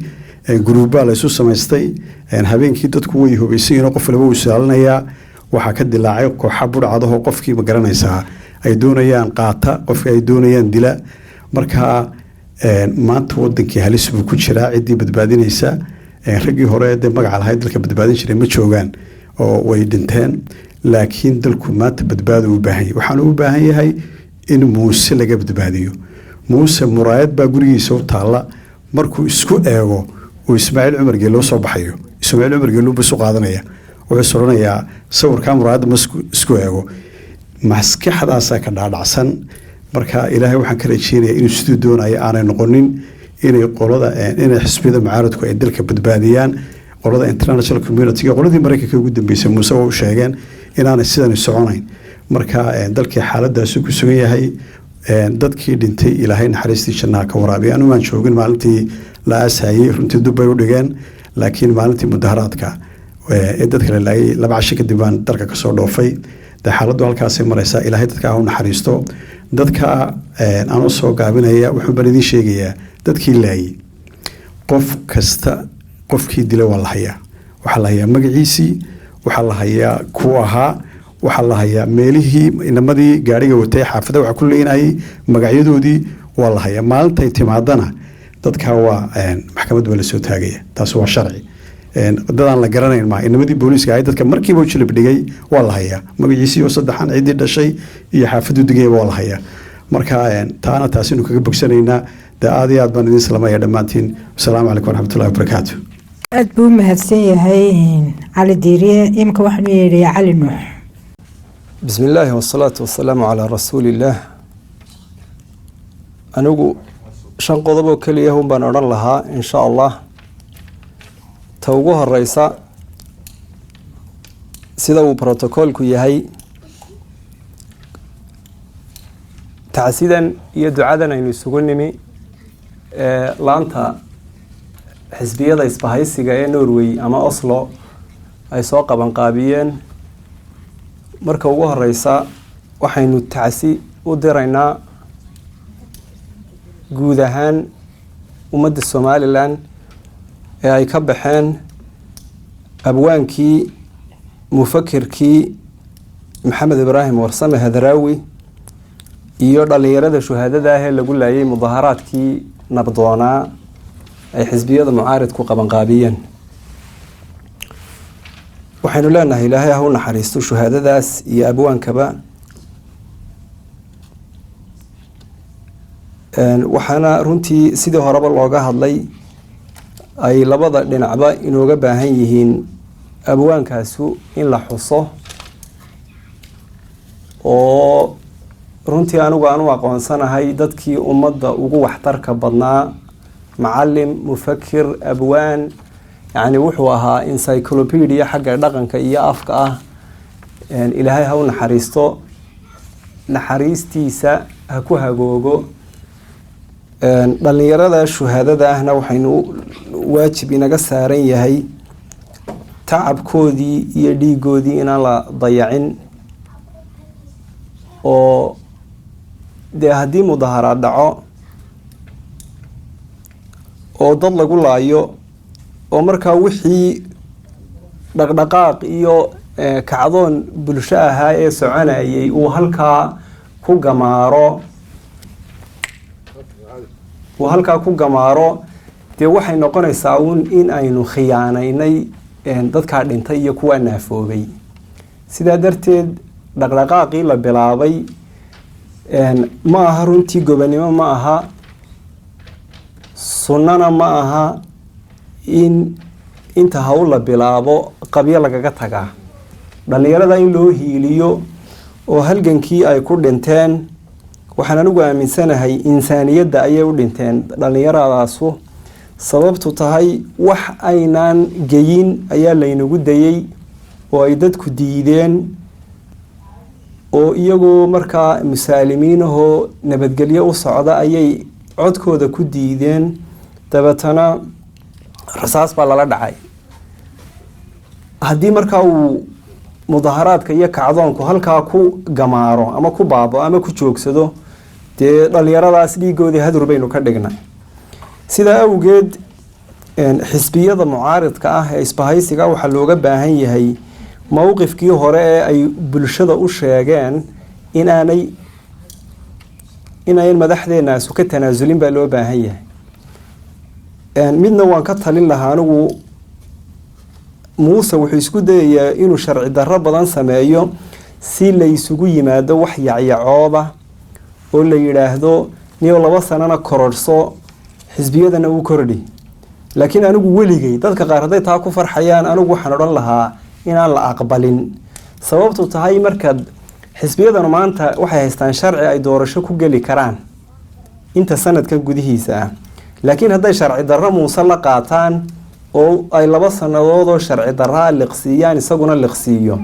gruubbaa la isu samaystay habeenkii dadku way hubaysay qof walba uu saalanaya waxa ka dilaacay kooxa budhcadaho qofkii ma garanaysaa ay doonayaan qaata qofka ay doonayaan dila marka maanta wadankii halis buu ku jiraa cidii badbaadinaysa ragii hore ee magaca lahayd dalka badbaadin jiray ma joogaan oo way dhinteen laakiin dalku maanta badbaado u baahan yahay waxaan u baahan yahay in muuse laga badbaadiyo muuse muraayad baa gurigiisa u taala markuu isku eego oo Ismaaciil Cumar Geelo soo baxayo Ismaaciil Cumar Geelo buu soo qaadanaya wuxuu soranayaa sawirka muraayad isku eego maskaxdaas ka dhaadhacsan marka ilaahay waxaan ka rajeynayaa inuu sidoo doonayo aanay noqonin inay qolada inay xisbiyada mucaaradku ay dalka badbaadiyaan qolada international community qoladii Mareykanka ugu dambeysay Muuse oo sheegeen inaanay sidan soconayn marka dalkii xaaladaas ku sugan yahay dadkii dhintay ilaahay naxariistii jannaha ka waraabiyo anu maan joogin maalintii la aasayay runtii Dubai u dhigeen laakiin maalintii mudaharaadka dadka la laayay 2 casho kadib baan dalka ka soo dhoofay xaaladdu halkaas ay maraysaa ilaahay dadka u naxariisto dadka aan u soo gaabinaya wuxuu baan idin sheegayaa dadkii laayay qof kasta qofkii dilay waa la hayaa waxa la hayaa magaciisii waxa la hayaa ku ahaa waxa la hayaa meelihii inamadii gaariga watay xaafada waxa ku leenayay magacyadoodii waa la hayaa maalinta ay timaadana dadka waa maxkamad wala soo taagaya taas waa sharci dadaan la garanayn ma inamadii booliska ay dadka markiiba u jilib dhigay waa la hayaa magaciisii oo saddexan cidii dhashay iyo xaafadu digay waa la hayaa marka taana taas inuu kaga bogsanaynaa aad iyo aad baan idin salaamaya dhammaantiin assalaamu calaykum waraxmatullaahi wabarakaatuh aad buu mahadsan yahay cali diiriye imka waxaan u yeedhayaa cali nuux بسم الله والصلاة والسلام على رسول الله أنوغو شان قضبو كليهم بانوران لها إن شاء الله توقوها الرئيسة سيدو بروتوكول كو يهي تعسيدا يدعادنا إنو يسوغنمي لانتا حزبية دا إسباهيسيغا نوروي أما أصلو أي سوقا بانقابيين marka ugu horeysa waxaynu tacsi u diraynaa guud ahaan ummadda Somaliland ee ay ka baxeen abwaankii mufakirkii Maxamed Ibraahim Warsame Hadraawi iyo dhalinyarada shuhaadada ah ee lagu laayay mudaharaadkii nabdoona ay xisbiyada mucaaradku qaban qaabiyeen waxaynu leenahay ilaahay ha u naxariisto shuhaadadaas iyo abwaankaba waxaana runtii sidii horeba looga hadlay ay labada dhinacba inooga baahan yihiin abwaankaasu in la xuso oo runtii anigu aan u aqoonsanahay dadkii ummadda ugu waxtarka badnaa macallim mufakir abwaan يعني وحوها encyclopedia حق دقنك iyo afka ah ilaahay ha u naxariisto naxariistiisa ha ku hagoogo dhalinyarada shuhaadada ahna waxaynu waajib inaga saaran yahay tacabkoodii iyo dhiigoodii inaan la dayacin oo dee haddii mudaharaad dhaco oo dad lagu laayo oo markaa wixii dhaqdhaqaaq iyo kacdoon bulsho ahaa ee soconayay uu halkaa ku gamaaro dee waxay noqonaysaa in aynu khiyaanaynay dadkaa dhintay iyo kuwa naafoobay sidaa darteed dhaqdhaqaaqii la bilaabay ma aha runtii gobonimo ma aha sunnana ma aha in inta hawl la bilaabo qabyo lagaga tagaa dhalinyarada in loo hiiliyo oo halgankii ay ku dhinteen waxaan anigu aaminsanahay insaaniyadda ayay u dhinteen dhalinyaradaasu sababtu tahay wax aynaan geyin ayaa laynagu dayay oo ay dadku diideen oo iyagoo markaa musaalimiin ahoo nabadgelyo u socda ayay codkooda ku diideen dabeetana rasaas baa lala dhacay. haddii markaa uu mudaharaadka iyo kacdoonku halkaa ku gamaaro ama ku baabo ama ku joogsado dee dhalinyaradaas dhiigoodii hadur baynu ka dhignay. sidaa awgeed xisbiyada mucaaridka ah ee isbahaysiga waxaa looga baahan yahay mowqifkii hore ee ay bulshada u sheegeen inayan madaxdeenaasu ka tanaasulin baa loo baahan yahay. midna waan ka talin lahaa anigu, muuse wuxuu isku dayayaa inuu sharci darro badan sameeyo si la isugu yimaado wax yacyacooba oo la yidhaahdo niyo 2 sanana kororhso xisbiyadana uu kordhi. laakiin anigu weligay dadka qaar hadday taa ku farxayaan anigu waxaan odhan lahaa inaan la aqbalin. sababtu tahay markaad xisbiyadanu maanta waxay haystaan sharci ay doorasho ku geli karaan inta sanadkan gudihiisa ah, laakiin hadday sharci darro muuse la qaataan oo ay 2 sannadood oo sharci darraa liqsiiyaan isaguna liqsiiyo,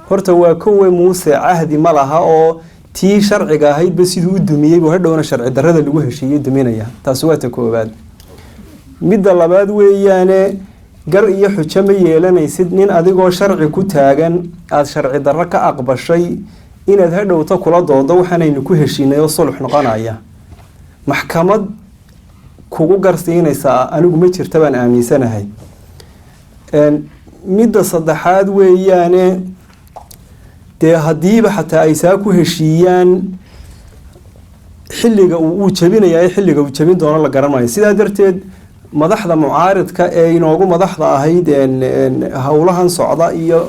horta waa kowe muuse cahdi ma laha oo tii sharciga ahaydba siduu u dumiyey buu hadhowna sharci darrada lagu heshiiyey duminaya. taasi waa ta koowaad. midda labaad weeyaane gar iyo xujo ma yeelanaysid nin adigoo sharci ku taagan aada sharci darro ka aqbashay inaad hadhowta kula doodo waxaanaynu ku heshiinay oo sulx noqonaya. maxkamad kugu garsiinaysaa anigu ma jirta baan aaminsanahay. midda saddexaad weeyaane dee haddiiba xataa ay saa ku heshiiyaan xilliga uu jabinayaa xilliga uu jabin doono la garanayo. sidaa darteed madaxda mucaaridka ee inoogu madaxda ahayd howlahan socda iyo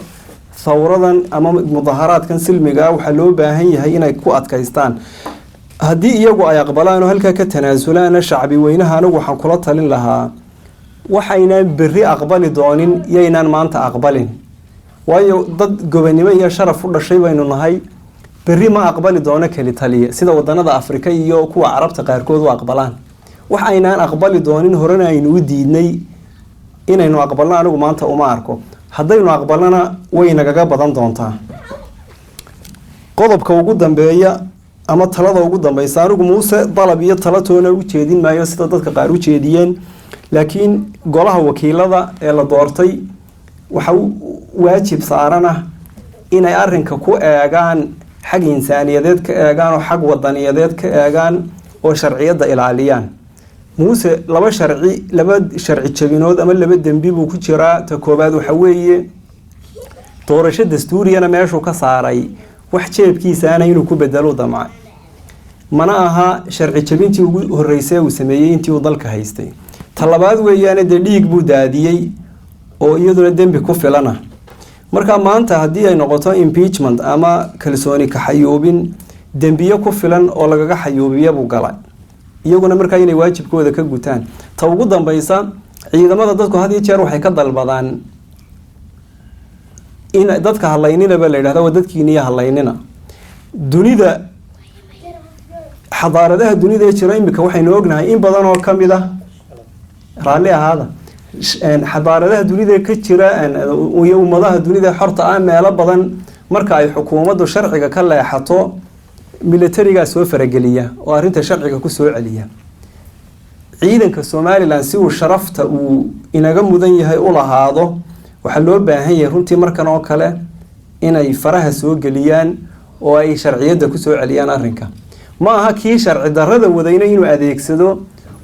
thawradan ama mudaharaadkan silmiga waxaa loo baahan yahay inay ku adkaystaan. haddii iyagu ay aqbalaan oo halkaa ka tanaasulaana shacbi weynaha anigu waxaan kula talin lahaa waxaynaan berri aqbali doonin yaynaan maanta aqbalin, waayo dad gobonimo iyo sharaf u dhashay baynu nahay. berri ma aqbali doono keli taliya sida wadanada Afrika iyo kuwa Carabta qaarkood u aqbalaan. wax aynaan aqbali doonin horena aynu u diidnay inaynu aqbalno anigu maanta uma arko. haddaynu aqbalnana way nagaga badan doontaa. qodobka ugu dambeeya ama talada ugu dambaysa anigu muuse dalab iyo talatoona u jeedin maayo sida dadka qaar u jeediyeen, laakiin golaha wakiilada ee la doortay waxa waajib saaran ah inay arrinka ku eegaan xag insaaniyadeed ka eegaan oo xag wadaniyadeed ka eegaan oo sharciyada ilaaliyaan. muuse laba sharci jabinood ama 2 dembi buu ku jiraa. ta koobaad waxa weeye doorasho dastuuriyana meeshuu ka saaray wax jeebkiisaana inuu ku bedelo damca. mana aha sharci jabintii ugu horeysay uu sameeyey intii uu dalka haystay. ta labaad weeyaan dee dhiig buu daadiyey oo iyaduna dembi ku filana. marka maanta haddii ay noqoto impeachment ama kalsooni ka xayuubin, dembiyo ku filan oo lagaga xayuubiya buu galay, iyaguna markaa inay waajibkooda ka gutaan. ta ugu dambaysa ciidamada dadku had iyo jeer waxay ka dalbadaan in dadka hadlaynina ba la yidhahdo dadkiiniya hadlaynina. dunida xadaaradaha dunida ee jira imika waxaynu ognahay in badan oo kamid ah raalli ahaada xadaaradaha dunida ka jira iyo ummadaha dunida xorta ah meelo badan marka ay xukuumaddu sharciga ka leexato militariga soo farageliya oo arrinta sharciga ku soo celiya. ciidanka Somaliland si uu sharafta uu inaga mudan yahay u lahaado waxa loo baahan yahay runtii markan oo kale inay faraha soo geliyaan oo ay sharciyada ku soo celiyaan arrinka. ma aha kii sharci darrada wadayna inuu adeegsado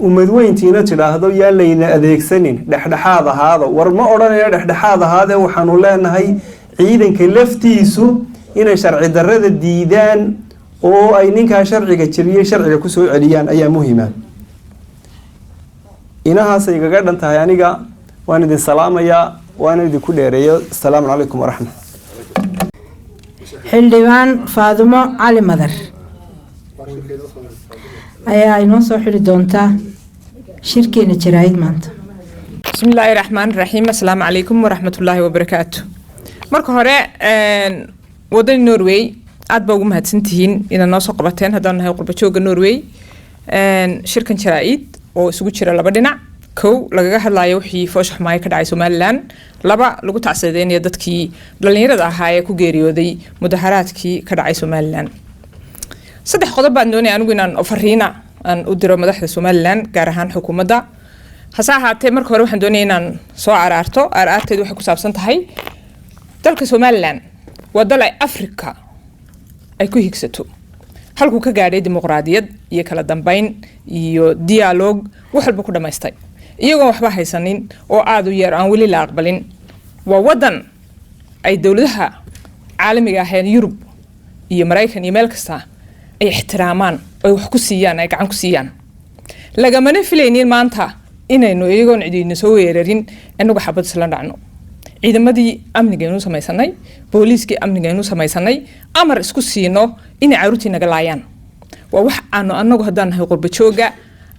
ummad weyntiina tiraahdo yaa layna adeegsanin dhexdhexaad ahaado. war ma odhanayo dhexdhexaad ahaade waxaanu leenahay ciidanka laftiisu inay sharci darrada diidaan oo ay ninka sharciga jabiyay sharciga ku soo celiyaan ayaa muhiim ah. inahaas ay gaga dhantahay aniga waan idin salaamayaa waan idin ku dheereeyo. assalaamu calaykum waraxmat. xildhibaan Faadumo Cali Madar ayaa inoo soo xiri doontaa shirkeena jaraa'id maanta. bismillaahi raxmaani raxiim. assalaamu calaykum waraxmatullaahi wabarakaatu. marka hore wadani Norway aad baa ugu mahadsantihiin inaad noo soo qabateen haddaan nahay qurba jooga Norway. shirkan jaraa'id oo isugu jira 2 dhinac kow lagaga hadlayo wixii foosha xumaaya ka dhacay somalilan laba lagu tacsadeynayo dadkii dhalinyarada ahaa ee ku geeriyooday mudaharaadkii ka dhacay somalilan saddex qodob baan doonaya anigu inaan fariina aan u diro madaxda somalilan gaar ahaan xukuumadda hase ahaatee marka hore waxaan doonaya inaan soo araarteedu waxay ku saabsan tahay dalka somalilan waa dal ay afrika ay ku higsato halkuu ka gaadhay dimuqraadiyad iyo kala dambeyn iyo dialoog wax walba ku dhamaystay iyagoon waxba haysanin oo aada u yar aan weli la aqbalin waa wadan ay dowladaha caalamiga aheen yurub iyo maraykan iyo meel kasta ay ixtiraamaan oo wax ku siiyaan ay gacan ku siiyaan lagamana filaynin maanta inaynu iyagoon cidina soo weerarin inagu xabad isla dhacno ciidamadii amnigeenu samaysanay booliiskii amnigeenu samaysanay amar isku siino inay caruurtii naga laayaan waa wax aanu anagu haddaan nahay qurba jooga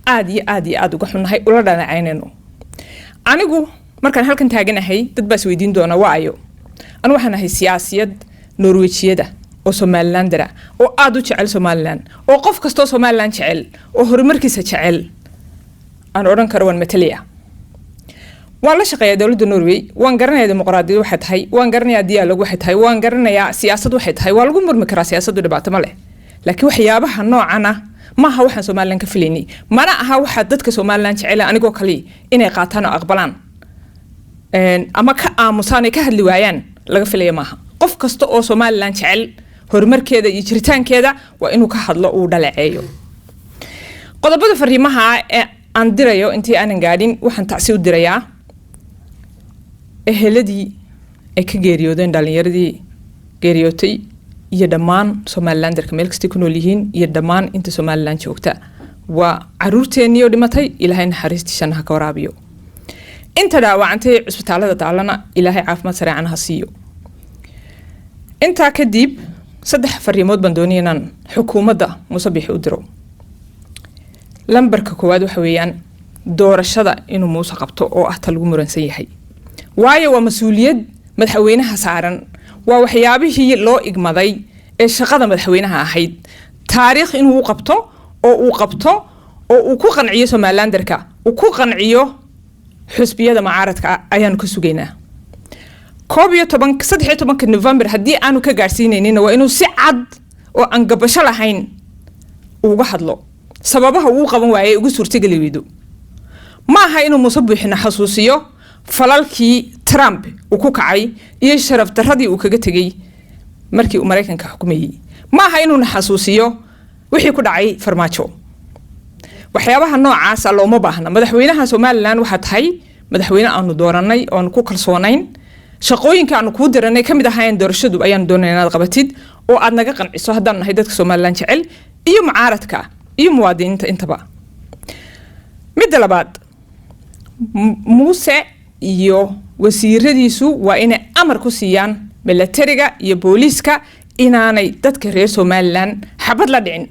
aad iyo aad uga xunnahay ula dhanacaynayno anigu markaan halkan taaganahay dad baa is weydiin doona waayo anu waxaan ahay siyaasiyad norwejiyada oo somalilandara oo aad u jecel somalilan oo qof kastoo somalilan jecel oo horumarkiisa jecel aan odhan karo waan matalaya waan la shaqeeyaa dowladda norway waan garanayaa dimuqraadiyad waxay tahay waan garanayaa dialoog waxay tahay waan garanayaa siyaasad waxay tahay waa lagu murmi karaa siyaasaddu dhibaato ma leh laakiin waxyaabaha noocana maaha waxaan somalilan ka filaynay mana aha waxaa dadka somalilan jecel anigoo kale inay qaataan oo aqbalaan ama ka aamusaan ay ka hadli waayaan laga filaya maaha qof kasta oo somalilan jecel horumarkeeda iyo jiritaankeeda waa inuu ka hadlo uu dhaleeceeyo qodobada fariimaha ee aan dirayo intii aanan gaadhin waxaan tacsi u dirayaa eheladii ay ka geeriyoodeen dhalinyaradii geeriyootay iyo dhammaan somalilandarka meel kastay ku nool yihiin iyo dhammaan inta somalilan joogta waa caruurteennii oo dhimatay ilaahay naxariistii janna ha ka waraabiyo inta dhaawacantay cusbitaalada taalana ilaahay caafimaad sareecan ha siiyo intaa kadib saddex fariimood baan doonaya inaan xukuumadda Muuse Biixi u diro lambarka koowaad waxa weeyaan doorashada inuu Muuse qabto oo ah tal lagu muransan yahay waayo waa mas'uuliyad madaxweynaha saaran waa waxyaabihii loo igmaday ee shaqada madaxweynaha ahayd taariikh inuu qabto oo uu ku qanciyo Somalilandarka uu ku qanciyo xusbiyada mucaaradka ayaan ku sugaynaa 13 November haddii aanu ka gaarsiinaynin waa inuu si cad oo aan gabasho lahayn uga hadlo sababaha uu qaban waayay ugu suurtagali weydo ma aha inuu Muuse Biixi xasuusiyo falalkii Trump uu ku kacay iyo sharaf darradii uu kaga tagay markii uu Mareykanka xukumayay ma aha inuu xasuusiyo wixii ku dhacay farmaajo waxyaabaha noocaas ah looma baahna madaxweynaha Somaliland waxa tahay madaxweyne aanu dooranay oo aan ku kalsoonayn shaqooyinka aanu ku diranay kamid ahayn doorashadu ayaan doonaynaa inaad qabatid oo aad naga qanciso haddaan nahay dadka Somaliland jecel iyo mucaaradka iyo muwaadiniinta intaba mid labaad Muuse iyo wasiiradiisu waa inay amar ku siiyaan militariga iyo booliiska inaanay dadka reer Somaliland xabad la dhicin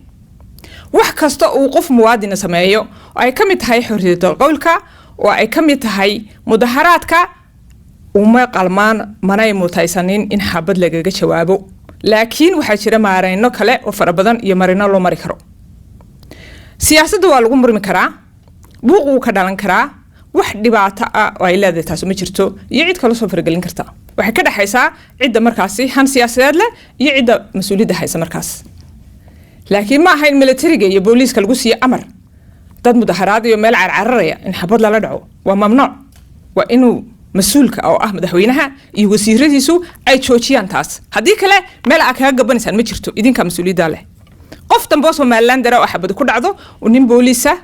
wax kasta uu qof muwaadin sameeyo oo ay kamid tahay xorriyadda qowlka oo ay kamid tahay mudaharaadka uma qalmaan manay mutaysanin in xabad lagaga jawaabo laakiin waxa jira maarayno kale oo fara badan iyo marino loo mari karo siyaasadda waa lagu murmi karaa buuq uu ka dhalan karaa wax dhibaato ah oo ay leedahay taas ma jirto iyo cid kale soo fargelin karta waxa ka dhaxaysa cidda markaasi han siyaasadeed leh iyo cidda mas'uuliyadda haysa markaas laakiin ma ahayn militariga iyo booliiska lagu siiyo amar dad mudaharaad iyo meel carcararaya in xabad lala dhaco waa mamnuuc waa inuu mas'uulka oo ah madaxweynaha iyo wasiiradiisu ay joojiyaan taas haddii kale meel aad kaga gabanaysan ma jirto idinka mas'uuliyadda leh qof dambe Somaliland dara oo xabad ku dhacdo oo nin booliisa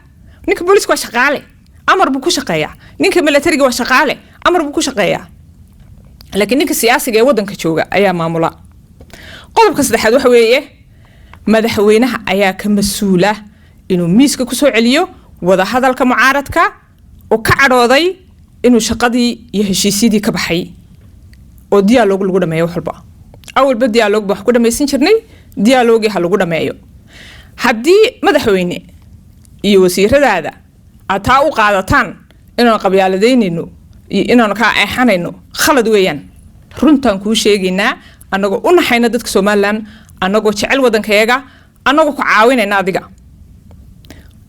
ninka booliiska waa shaqaale amar buu ku shaqeeyaa ninka militariga waa shaqaale amar buu ku shaqeeyaa laakiin ninka siyaasiga ee wadanka jooga ayaa maamula qodobka saddexaad waxa weeye madaxweynaha ayaa ka mas'uula inuu miiska ku soo celiyo wada hadalka mucaaradka oo ka cadhooday inuu shaqadii iyo heshiisyadii ka baxay oo dialoog lagu dhameeyo walba awalba dialoog wax ku dhamaysan jirnay dialoogii ha lagu dhameeyo haddii madaxweyne iyo wasiiradaada ataa u qaadataan inaan qabyaaladeenino iyo inaan ka eexanayno khalad weeyaan runtan ku sheegaynaa anagoo u naxayna dadka Somaliland anagoo jecel wadankayaga anagoo ku caawinayna adiga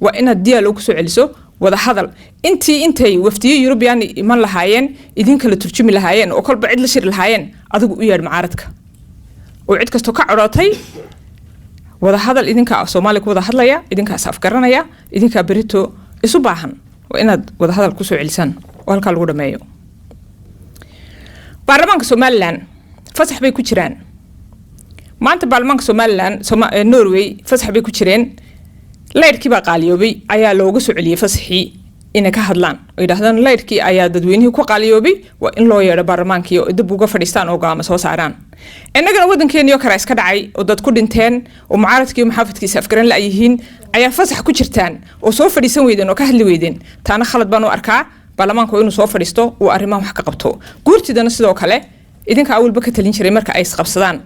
waa inaad dialoog soo celiso wada hadal intay wafdiyo European iman lahaayeen idin kala turjumi lahaayeen oo kolba cid la shir lahaayeen adigu u yeedh mucaaradka oo cid kasto ka corotay wada hadal idinka Soomaali ku wada hadlaya idinka af garanaya idinka berito isu baahan waa inaad wada hadal ku soo celisan oo halka lagu dhameeyo baarlamaanka Somaliland fasax bay ku jiraan maanta baarlamaanka Somaliland Norway fasax bay ku jireen leerkii baa qaaliyoobay ayaa looga soo celiyay fasaxii inay ka hadlaan oo yiraahdaan leerkii ayaa dadweynuhu ku qaaliyoobay waa in loo yeero baarlamaankii oo dib uga fadhiistaan oo go'aamo soo saaraan innagana wadankeeniyo kale iska dhacay oo dad ku dhinteen oo mucaaradkii iyo maxaafadkiisa afgaran la yihiin ayaa fasax ku jirtaan oo soo fadhiisan weydeen oo ka hadli weydeen taana khalad baan u arkaa baarlamaanku inuu soo fadhiisto oo arrimaha wax ka qabto guurtidana sidoo kale idinka awalba ka talin jiray marka ay isqabsadaan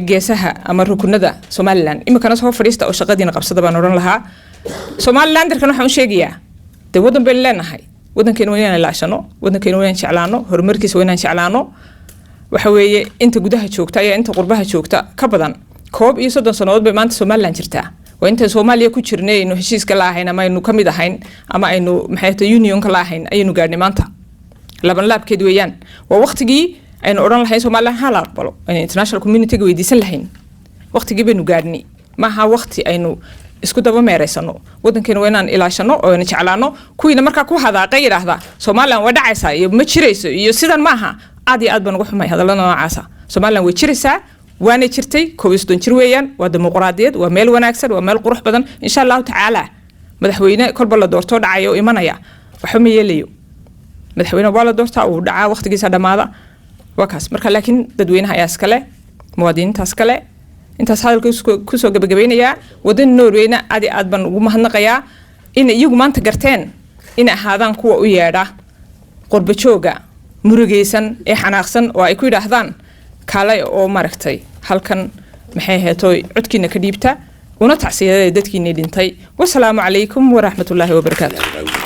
geesaha ama rukunada Somaliland imikana soo fadhiista oo shaqadiina qabsada baan oran lahaa Somaliland darkan waxaan u sheegayaa de wadan bay leenahay wadankeena waa inaan ilaashano wadankeena waa inaan jeclaano horumarkiisa waa inaan jeclaano waxa weeye inta gudaha joogta ayaa inta qurbaha joogta ka badan 30 sanadood bay maanta Somaliland jirtaa waa inta Soomaaliya ku jirnay inuu heshiiska la ahayn ama aynu kamid ahayn ama aynu maxay unionka la ahayn aynu gaarnay maanta laban laabkeed weeyaan waa waqtigii aynu oran lahayn Soomaaliland hala aqbalo aynu international community ga weydiisan lahayn waqtigii baynu gaarnay maaha waqti aynu isku daba meereysano wadankeena waa inaan ilaashano oo aynu jeclaano kuwiina markaa ku hadaaqay yiraahdaa Soomaaliland waa dhacaysaa iyo ma jirayso iyo sidan maaha aad iyo aad baan uga xumay hadallada noocaasa Soomaaliland way jiraysaa waana jirtay 12 jir weeyaan waa dimuqraadiyad waa meel wanaagsan waa meel qurux badan insha Allah taala madaxweyne kolba la doorto dhacayo imanaya waxa ma yeelayo madaxweyne waa la doortaa uu dhacaa waqtigiisa dhamaada wakaas marka laakiin dadweynaha ayaa iskale muwaadiniintaas kale intaas hadalka ku soo gabagabeynaya wadan Norwayna aad baan ugu mahadnaqayaa in iyagu maanta garteen in ahaadaan kuwa u yeedha qurba jooga murugeysan ee xanaaqsan oo ay ku yiraahdaan kale oo maragtay halkan maxay heetoy codkiina ka dhiibta una tacsiyaday dadkiina dhintay wassalaamu calaykum wa rahmatullaahi wa barakaatuh